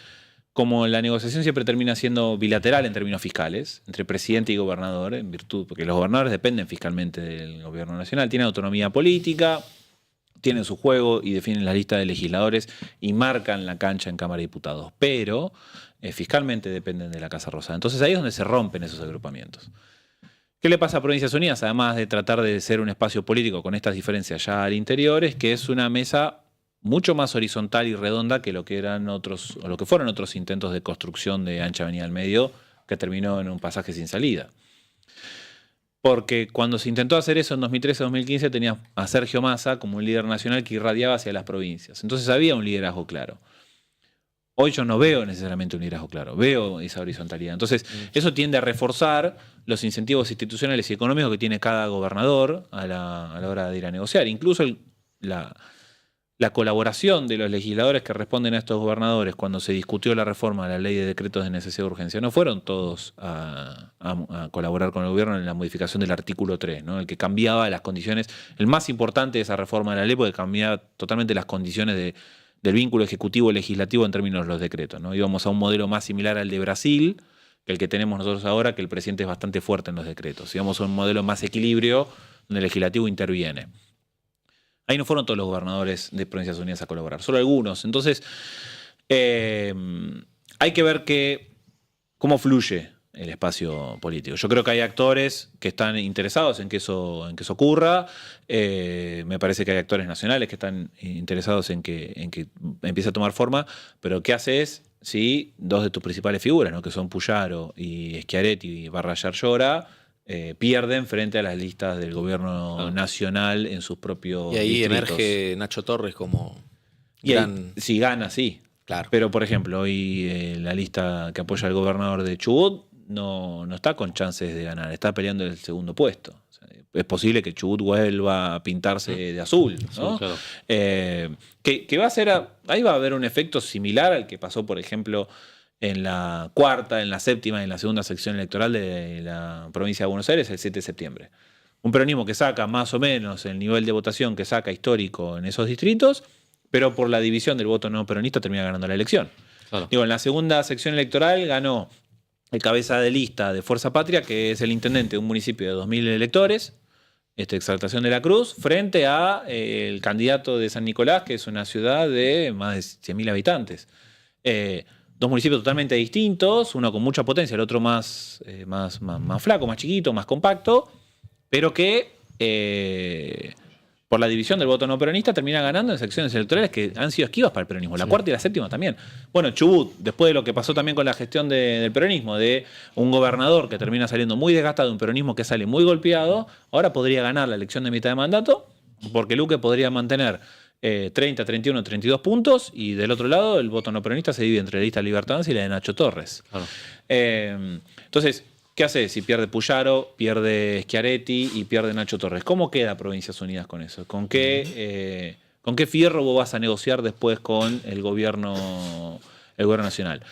como la negociación siempre termina siendo bilateral en términos fiscales, entre presidente y gobernador, en virtud, porque los gobernadores dependen fiscalmente del gobierno nacional, tienen autonomía política, tienen su juego y definen la lista de legisladores y marcan la cancha en Cámara de Diputados, pero fiscalmente dependen de la Casa Rosada. Entonces ahí es donde se rompen esos agrupamientos. ¿Qué le pasa a Provincias Unidas? Además de tratar de ser un espacio político con estas diferencias ya al interior, es que es una mesa mucho más horizontal y redonda que lo que eran otros, o lo que fueron otros intentos de construcción de ancha avenida al medio, que terminó en un pasaje sin salida. Porque cuando se intentó hacer eso en 2013-2015 tenía a Sergio Massa como un líder nacional que irradiaba hacia las provincias. Entonces había un liderazgo claro. Hoy yo no veo necesariamente un liderazgo claro, veo esa horizontalidad. Entonces eso tiende a reforzar los incentivos institucionales y económicos que tiene cada gobernador a la hora de ir a negociar. Incluso la colaboración de los legisladores que responden a estos gobernadores cuando se discutió la reforma de la ley de decretos de necesidad de urgencia. No fueron todos a colaborar con el gobierno en la modificación del artículo 3, ¿no? El que cambiaba las condiciones, el más importante de esa reforma de la ley, porque cambiaba totalmente las condiciones del vínculo ejecutivo-legislativo en términos de los decretos, ¿no? Íbamos a un modelo más similar al de Brasil, que el que tenemos nosotros ahora, que el presidente es bastante fuerte en los decretos. Íbamos a un modelo más equilibrio, donde el legislativo interviene. Ahí no fueron todos los gobernadores de Provincias Unidas a colaborar, solo algunos. Entonces, hay que ver cómo fluye el espacio político. Yo creo que hay actores que están interesados en que eso ocurra. Me parece que hay actores nacionales que están interesados en que empiece a tomar forma. Pero ¿qué haces si dos de tus principales figuras, ¿no? Que son Puyaro y Schiaretti y Yarlora, pierden frente a las listas del gobierno nacional en sus propios
Y ahí
distritos?
emerge Nacho Torres como
Y
gran...
ahí, si gana, sí.
Claro.
Pero, por ejemplo, hoy la lista que apoya al gobernador de Chubut no está con chances de ganar, está peleando el segundo puesto. O sea, es posible que Chubut vuelva a pintarse de azul, ¿no?
Sí, claro.
Que va a ser, ahí va a haber un efecto similar al que pasó, por ejemplo, en la cuarta, en la séptima y en la segunda sección electoral de la provincia de Buenos Aires el 7 de septiembre. Un peronismo que saca más o menos el nivel de votación que saca histórico en esos distritos, pero por la división del voto no peronista termina ganando la elección.
Claro.
Digo, en la segunda sección electoral ganó el cabeza de lista de Fuerza Patria, que es el intendente de un municipio de 2.000 electores, Exaltación de la Cruz, frente a el candidato de San Nicolás, que es una ciudad de más de 100.000 habitantes. Dos municipios totalmente distintos, uno con mucha potencia, el otro más flaco, más chiquito, más compacto, pero que por la división del voto no peronista termina ganando en secciones electorales que han sido esquivas para el peronismo. La cuarta y la séptima también. Bueno, Chubut, después de lo que pasó también con la gestión del peronismo, de un gobernador que termina saliendo muy desgastado, un peronismo que sale muy golpeado, ahora podría ganar la elección de mitad de mandato, porque Luque podría mantener 30, 31, 32 puntos, y del otro lado el voto no peronista se divide entre la lista Libertad y la de Nacho Torres.
Claro.
Entonces, ¿qué hace si pierde Puyaro, pierde Schiaretti y pierde Nacho Torres? ¿Cómo queda Provincias Unidas con eso? ¿Con qué fierro vos vas a negociar después con el gobierno nacional?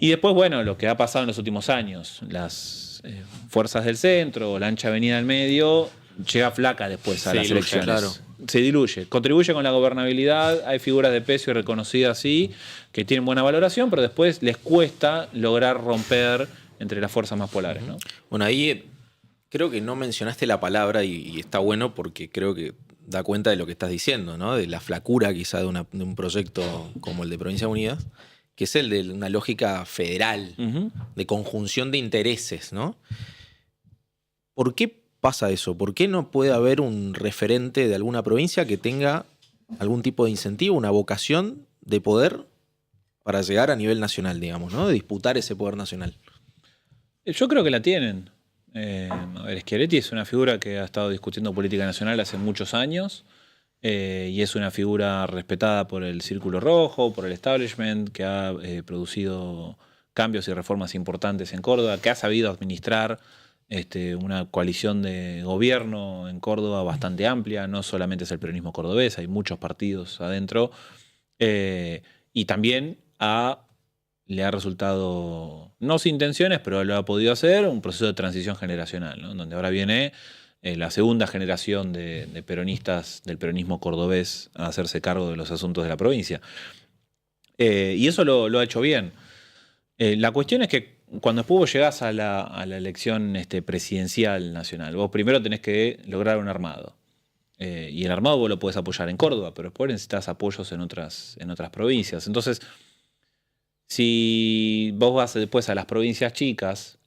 Y después, bueno, lo que ha pasado en los últimos años, las fuerzas del centro, la ancha avenida del medio, llega flaca después a
Sí,
las
lucha,
elecciones.
claro.
se diluye. Contribuye con la gobernabilidad, hay figuras de peso y reconocidas, sí, que tienen buena valoración, pero después les cuesta lograr romper entre las fuerzas más polares, ¿no?
Bueno, ahí creo que no mencionaste la palabra y está bueno porque creo que da cuenta de lo que estás diciendo, ¿no? De la flacura quizá de un proyecto como el de Provincias Unidas, que es el de una lógica federal, de conjunción de intereses, ¿no? ¿Por qué pasa eso? ¿Por qué no puede haber un referente de alguna provincia que tenga algún tipo de incentivo, una vocación de poder para llegar a nivel nacional, digamos, ¿no? De disputar ese poder nacional.
Yo creo que la tienen. A ver, Schiaretti es una figura que ha estado discutiendo política nacional hace muchos años y es una figura respetada por el Círculo Rojo, por el establishment, que ha producido cambios y reformas importantes en Córdoba, que ha sabido administrar una coalición de gobierno en Córdoba bastante amplia. No solamente es el peronismo cordobés, hay muchos partidos adentro. Y también le ha resultado, no sin intenciones, pero lo ha podido hacer, un proceso de transición generacional, ¿no? Donde ahora viene la segunda generación de peronistas del peronismo cordobés a hacerse cargo de los asuntos de la provincia. Y eso lo ha hecho bien. La cuestión es que cuando después vos llegás a la elección presidencial nacional, vos primero tenés que lograr un armado. Y el armado vos lo podés apoyar en Córdoba, pero después necesitas apoyos en otras provincias. Entonces, si vos vas después a las provincias chicas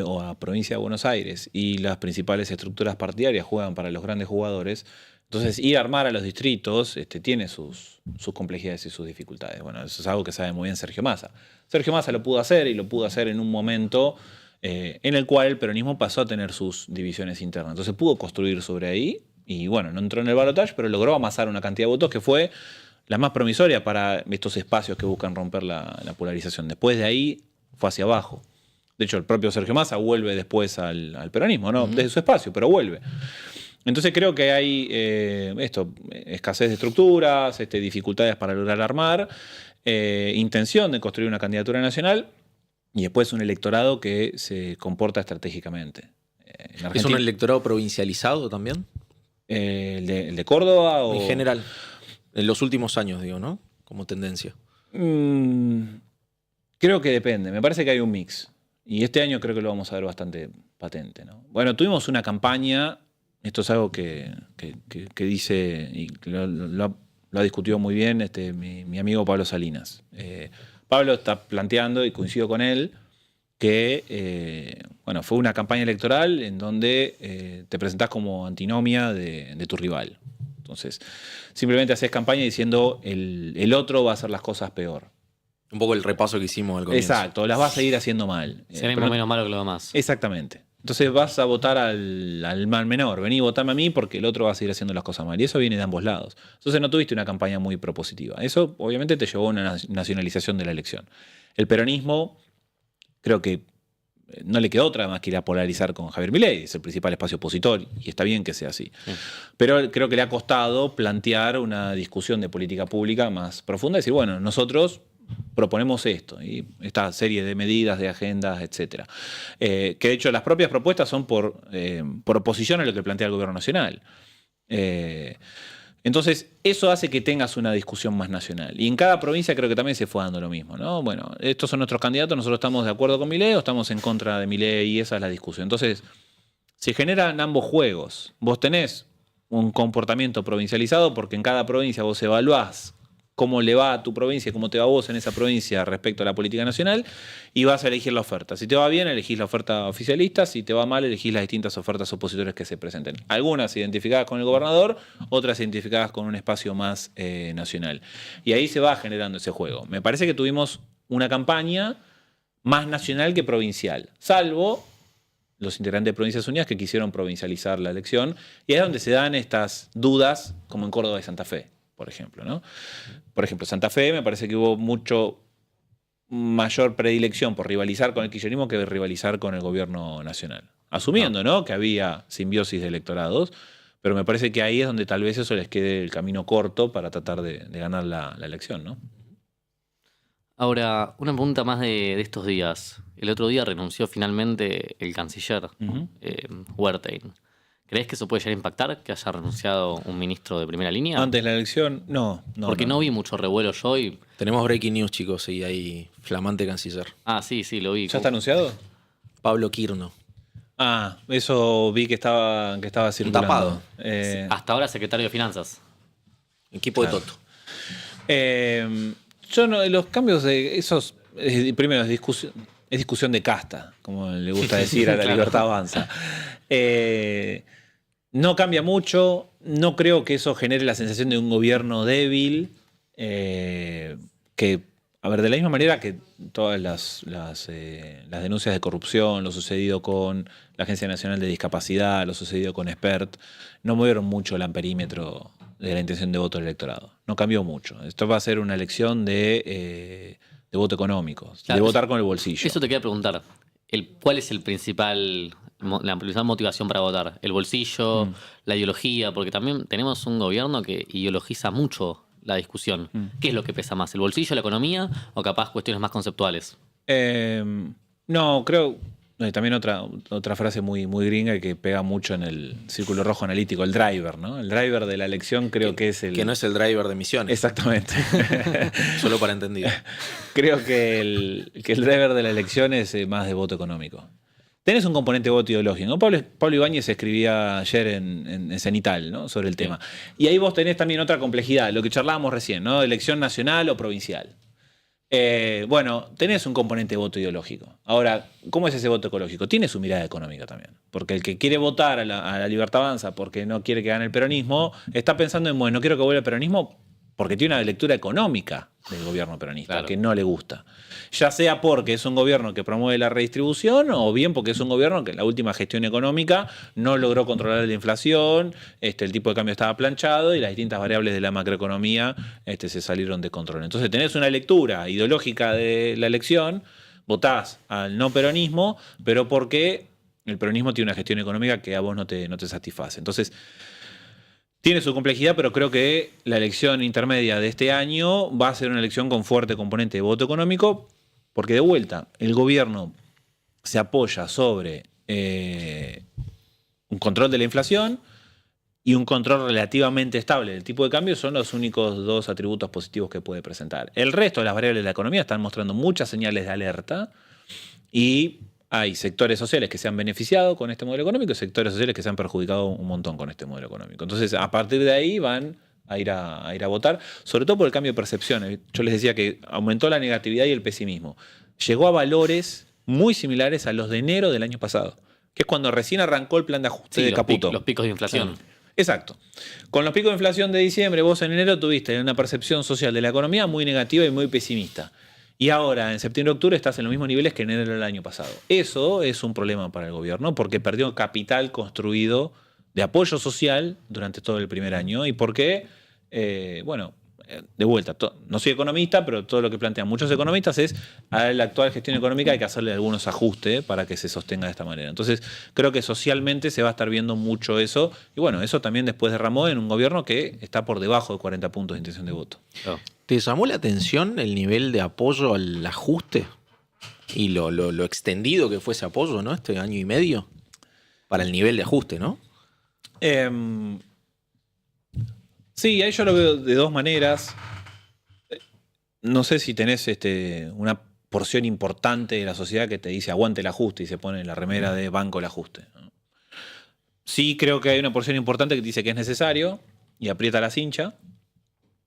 o a provincia de Buenos Aires y las principales estructuras partidarias juegan para los grandes jugadores, entonces ir a armar a los distritos tiene sus complejidades y sus dificultades. Bueno, eso es algo que sabe muy bien Sergio Massa. Sergio Massa lo pudo hacer y lo pudo hacer en un momento en el cual el peronismo pasó a tener sus divisiones internas. Entonces pudo construir sobre ahí y bueno, no entró en el balotaje, pero logró amasar una cantidad de votos que fue la más promisoria para estos espacios que buscan romper la polarización. Después de ahí fue hacia abajo. De hecho, el propio Sergio Massa vuelve después al peronismo, ¿no? Desde su espacio, pero vuelve. Entonces creo que hay escasez de estructuras, dificultades para lograr armar, intención de construir una candidatura nacional y después un electorado que se comporta estratégicamente.
¿Es un electorado provincializado también?
¿El de Córdoba?
En general. En los últimos años, digo, ¿no? Como tendencia.
Creo que depende. Me parece que hay un mix. Y este año creo que lo vamos a ver bastante patente, ¿no? Bueno, tuvimos una campaña, esto es algo que dice, y lo ha discutido muy bien mi amigo Pablo Salinas. Pablo está planteando, y coincido con él, que fue una campaña electoral en donde te presentás como antinomia de tu rival. Entonces, simplemente haces campaña diciendo el otro va a hacer las cosas peor.
Un poco el repaso que hicimos al comienzo.
Exacto, las va a seguir haciendo mal.
Seremos menos malo que los demás.
Exactamente. Entonces vas a votar al mal menor. Vení, votame a mí porque el otro va a seguir haciendo las cosas mal. Y eso viene de ambos lados. Entonces no tuviste una campaña muy propositiva. Eso obviamente te llevó a una nacionalización de la elección. El peronismo, creo que no le quedó otra más que ir a polarizar con Javier Milei, es el principal espacio opositor y está bien que sea así. Sí. Pero creo que le ha costado plantear una discusión de política pública más profunda, decir, bueno, nosotros proponemos esto, y esta serie de medidas, de agendas, etc. Que de hecho las propias propuestas son por oposición a lo que plantea el gobierno nacional. Entonces, eso hace que tengas una discusión más nacional. Y en cada provincia creo que también se fue dando lo mismo, ¿no? Bueno, estos son nuestros candidatos, nosotros estamos de acuerdo con Milei o estamos en contra de Milei, y esa es la discusión. Entonces, se generan ambos juegos. Vos tenés un comportamiento provincializado porque en cada provincia vos evaluás cómo le va a tu provincia, cómo te va a vos en esa provincia respecto a la política nacional, y vas a elegir la oferta. Si te va bien, elegís la oferta oficialista; si te va mal, elegís las distintas ofertas opositoras que se presenten. Algunas identificadas con el gobernador, otras identificadas con un espacio más nacional. Y ahí se va generando ese juego. Me parece que tuvimos una campaña más nacional que provincial, salvo los integrantes de Provincias Unidas que quisieron provincializar la elección, y es donde se dan estas dudas, como en Córdoba y Santa Fe, por ejemplo, ¿no? Por ejemplo, Santa Fe me parece que hubo mucho mayor predilección por rivalizar con el kirchnerismo que rivalizar con el gobierno nacional. Asumiendo, ¿no?, que había simbiosis de electorados, pero me parece que ahí es donde tal vez eso les quede el camino corto para tratar de ganar la elección, ¿no?
Ahora, una pregunta más de estos días. El otro día renunció finalmente el canciller, Wertheim. ¿Crees que eso puede llegar a impactar, que haya renunciado un ministro de primera línea?
Antes de la elección, no.
Porque no vi mucho revuelo yo y...
Tenemos breaking news, chicos, y hay flamante canciller.
Ah, sí, lo vi.
¿Ya está anunciado?
Pablo Quirno.
Ah, eso vi que estaba circulando.
tapado.
Hasta ahora secretario de Finanzas.
Equipo
Claro.
de Toto.
Yo no, los cambios de esos, primero es discusión de casta, como le gusta decir a la
Claro.
Libertad Avanza. No cambia mucho, no creo que eso genere la sensación de un gobierno débil, que, a ver, de la misma manera que todas las denuncias de corrupción, lo sucedido con la Agencia Nacional de Discapacidad, lo sucedido con Expert, no movieron mucho el amperímetro de la intención de voto del electorado. No cambió mucho. Esto va a ser una elección de voto económico,
Claro,
de votar con el bolsillo.
Eso te quería preguntar. ¿Cuál es la principal motivación para votar? ¿El bolsillo? ¿La ideología? Porque también tenemos un gobierno que ideologiza mucho la discusión. ¿Qué es lo que pesa más? ¿El bolsillo, la economía o capaz cuestiones más conceptuales?
No, creo... También otra frase muy gringa y que pega mucho en el círculo rojo analítico, el driver, ¿no? El driver de la elección creo que es el...
Que no es el driver de Misiones.
Exactamente.
Solo para entendido.
Creo que el driver de la elección es más de voto económico. Tenés un componente de voto ideológico, ¿no? Pablo Ibáñez escribía ayer en Cenital, ¿no? Sobre el tema. Y ahí vos tenés también otra complejidad, lo que charlábamos recién, ¿no? Elección nacional o provincial. Bueno, tenés un componente de voto ideológico. Ahora, ¿cómo es ese voto ecológico? Tiene su mirada económica también. Porque el que quiere votar a la Libertad Avanza porque no quiere que gane el peronismo, está pensando en, bueno, no quiero que vuelva el peronismo porque tiene una lectura económica del gobierno peronista,
Claro.
que no le gusta. Ya sea porque es un gobierno que promueve la redistribución o bien porque es un gobierno que en la última gestión económica no logró controlar la inflación, el tipo de cambio estaba planchado y las distintas variables de la macroeconomía se salieron de control. Entonces tenés una lectura ideológica de la elección, votás al no peronismo, pero porque el peronismo tiene una gestión económica que a vos no te satisface. Entonces, tiene su complejidad, pero creo que la elección intermedia de este año va a ser una elección con fuerte componente de voto económico, porque de vuelta, el gobierno se apoya sobre un control de la inflación y un control relativamente estable del tipo de cambio. Son los únicos dos atributos positivos que puede presentar. El resto de las variables de la economía están mostrando muchas señales de alerta y hay sectores sociales que se han beneficiado con este modelo económico y sectores sociales que se han perjudicado un montón con este modelo económico. Entonces, a partir de ahí van a ir a votar, sobre todo por el cambio de percepción. Yo les decía que aumentó la negatividad y el pesimismo. Llegó a valores muy similares a los de enero del año pasado, que es cuando recién arrancó el plan de ajuste de Caputo.
Los picos de inflación.
Exacto. Con los picos de inflación de diciembre, vos en enero tuviste una percepción social de la economía muy negativa y muy pesimista. Y ahora, en septiembre-octubre, estás en los mismos niveles que en enero del año pasado. Eso es un problema para el gobierno porque perdió capital construido de apoyo social durante todo el primer año y porque, de vuelta, no soy economista, pero todo lo que plantean muchos economistas es a la actual gestión económica hay que hacerle algunos ajustes para que se sostenga de esta manera. Entonces, creo que socialmente se va a estar viendo mucho eso. Y bueno, eso también después derramó en un gobierno que está por debajo de 40 puntos de intención de voto.
Claro.
¿Te llamó la atención el nivel de apoyo al ajuste? Y lo extendido que fue ese apoyo, ¿no? Este año y medio. Para el nivel de ajuste, ¿no?
Sí, ahí yo lo veo de dos maneras. No sé si tenés una porción importante de la sociedad que te dice aguante el ajuste y se pone en la remera de banco el ajuste, ¿no? Sí creo que hay una porción importante que te dice que es necesario y aprieta la cincha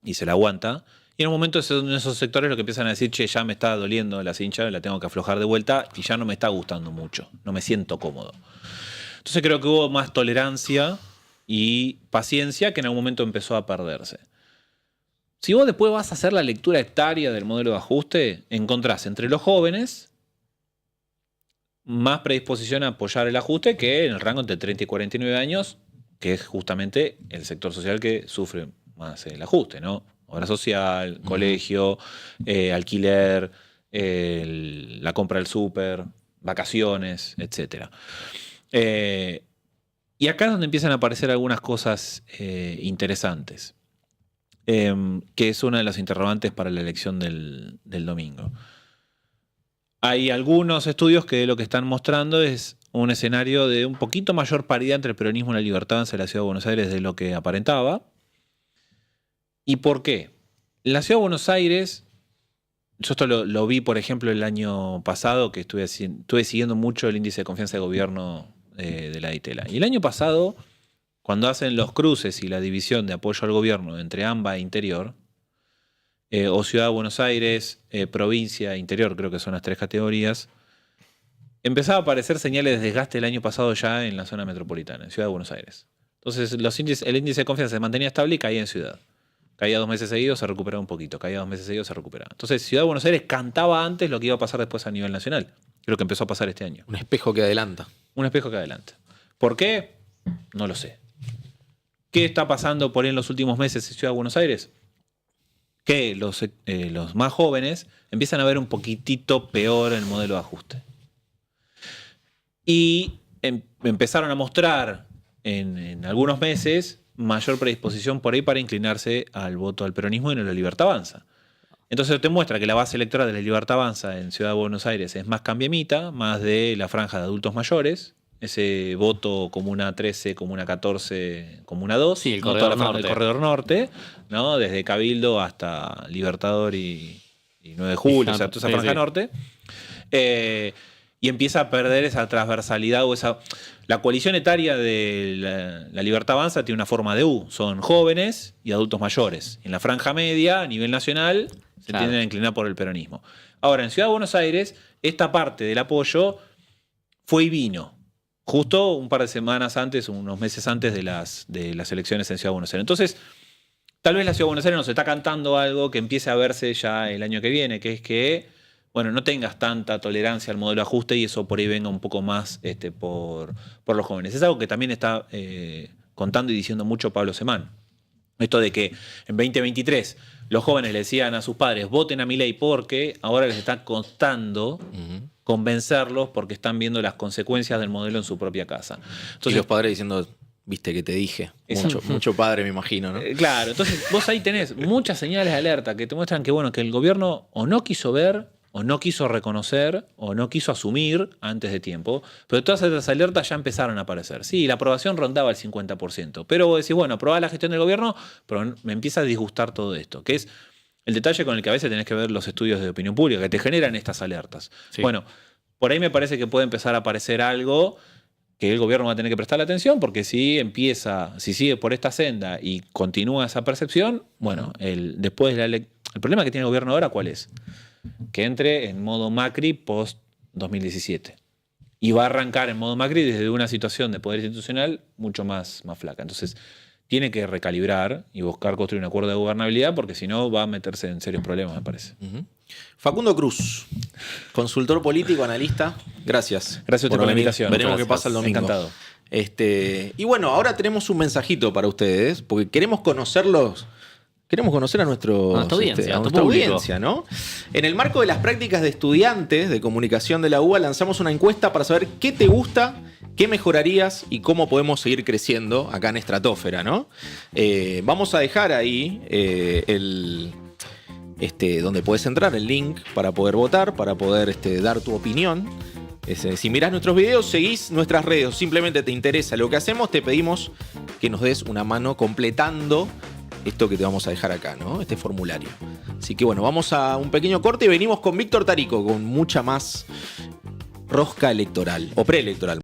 y se la aguanta. Y en un momento en esos sectores lo que empiezan a decir, che, ya me está doliendo la cincha, la tengo que aflojar de vuelta y ya no me está gustando mucho, no me siento cómodo. Entonces creo que hubo más tolerancia y paciencia que en algún momento empezó a perderse. Si vos después vas a hacer la lectura etaria del modelo de ajuste, encontrás entre los jóvenes más predisposición a apoyar el ajuste que en el rango entre 30 y 49 años, que es justamente el sector social que sufre más el ajuste, ¿no? Obra social, colegio, alquiler, la compra del súper, vacaciones, etc. Y acá es donde empiezan a aparecer algunas cosas interesantes, que es una de las interrogantes para la elección del domingo. Hay algunos estudios que lo que están mostrando es un escenario de un poquito mayor paridad entre el peronismo y la Libertad Avanza de la Ciudad de Buenos Aires de lo que aparentaba. ¿Y por qué? La Ciudad de Buenos Aires, yo esto lo vi, por ejemplo, el año pasado, que estuve siguiendo mucho el índice de confianza de gobierno de la DITELA. Y el año pasado, cuando hacen los cruces y la división de apoyo al gobierno entre AMBA e Interior, o Ciudad de Buenos Aires, provincia, Interior, creo que son las tres categorías, empezaba a aparecer señales de desgaste el año pasado ya en la zona metropolitana, en Ciudad de Buenos Aires. Entonces el índice de confianza se mantenía estable y caía en Ciudad. Caía 2 meses seguidos, se recuperaba un poquito. Caía 2 meses seguidos, se recuperaba. Entonces Ciudad de Buenos Aires cantaba antes lo que iba a pasar después a nivel nacional. Creo que empezó a pasar este año.
Un espejo que adelanta.
Un espejo que adelanta. ¿Por qué? No lo sé. ¿Qué está pasando por ahí en los últimos meses en Ciudad de Buenos Aires? Que los más jóvenes empiezan a ver un poquitito peor el modelo de ajuste. Y empezaron a mostrar en algunos meses mayor predisposición por ahí para inclinarse al voto al peronismo y no a la Libertad Avanza. Entonces te muestra que la base electoral de la Libertad Avanza en Ciudad de Buenos Aires es más cambiemita, más de la franja de adultos mayores, ese voto Comuna 13, Comuna 14, Comuna 2,
Sí, el
¿no? Toda la
corredor
franja
norte.
del corredor norte, ¿no? Desde Cabildo hasta Libertador y 9 de julio, o sea, toda esa
Sí,
franja
sí.
norte. Y empieza a perder esa transversalidad o esa... La coalición etaria de la Libertad Avanza tiene una forma de U. Son jóvenes y adultos mayores. En la franja media, a nivel nacional, se
Claro.
tienden a inclinar por el peronismo. Ahora, en Ciudad de Buenos Aires, esta parte del apoyo fue y vino. Justo un par de semanas antes, unos meses antes de las elecciones en Ciudad de Buenos Aires. Entonces, tal vez la Ciudad de Buenos Aires nos está cantando algo que empiece a verse ya el año que viene, que es que bueno, no tengas tanta tolerancia al modelo de ajuste y eso por ahí venga un poco más por los jóvenes. Es algo que también está contando y diciendo mucho Pablo Semán. Esto de que en 2023 los jóvenes le decían a sus padres, voten a Milei porque ahora les está costando convencerlos porque están viendo las consecuencias del modelo en su propia casa.
Y
Entonces,
los padres diciendo, viste que te dije.
Exacto.
Mucho padre, me imagino, ¿no?
claro, entonces vos ahí tenés muchas señales de alerta que te muestran que, bueno, que el gobierno o no quiso ver, o no quiso reconocer, o no quiso asumir antes de tiempo, pero todas esas alertas ya empezaron a aparecer. Sí, la aprobación rondaba el 50%, pero vos decís, bueno, aprobá la gestión del gobierno, pero me empieza a disgustar todo esto, que es el detalle con el que a veces tenés que ver los estudios de opinión pública, que te generan estas alertas.
Sí.
Bueno, por ahí me parece que puede empezar a aparecer algo que el gobierno va a tener que prestarle atención, porque si sigue por esta senda y continúa esa percepción, bueno, el problema que tiene el gobierno ahora, ¿cuál es? Que entre en modo Macri post-2017. Y va a arrancar en modo Macri desde una situación de poder institucional mucho más flaca. Entonces, tiene que recalibrar y buscar construir un acuerdo de gobernabilidad, porque si no va a meterse en serios problemas, me parece.
Facundo Cruz, consultor político, analista. Gracias.
Gracias por la
venir.
invitación.
Veremos
Muchas
qué pasa el
gracias.
domingo.
Encantado.
Y bueno, ahora tenemos un mensajito para ustedes, porque queremos conocerlos. Queremos conocer a nuestra
audiencia, a tu
nuestra
público.
audiencia, ¿no? En el marco de las prácticas de estudiantes de comunicación de la UBA lanzamos una encuesta para saber qué te gusta, qué mejorarías y cómo podemos seguir creciendo acá en Estratosfera, ¿no? Vamos a dejar ahí donde puedes entrar, el link para poder votar, para poder dar tu opinión. Si mirás nuestros videos, seguís nuestras redes o simplemente te interesa lo que hacemos, te pedimos que nos des una mano completando esto que te vamos a dejar acá, ¿no? Este formulario. Así que bueno, vamos a un pequeño corte y venimos con Víctor Tarico con mucha más rosca electoral o preelectoral.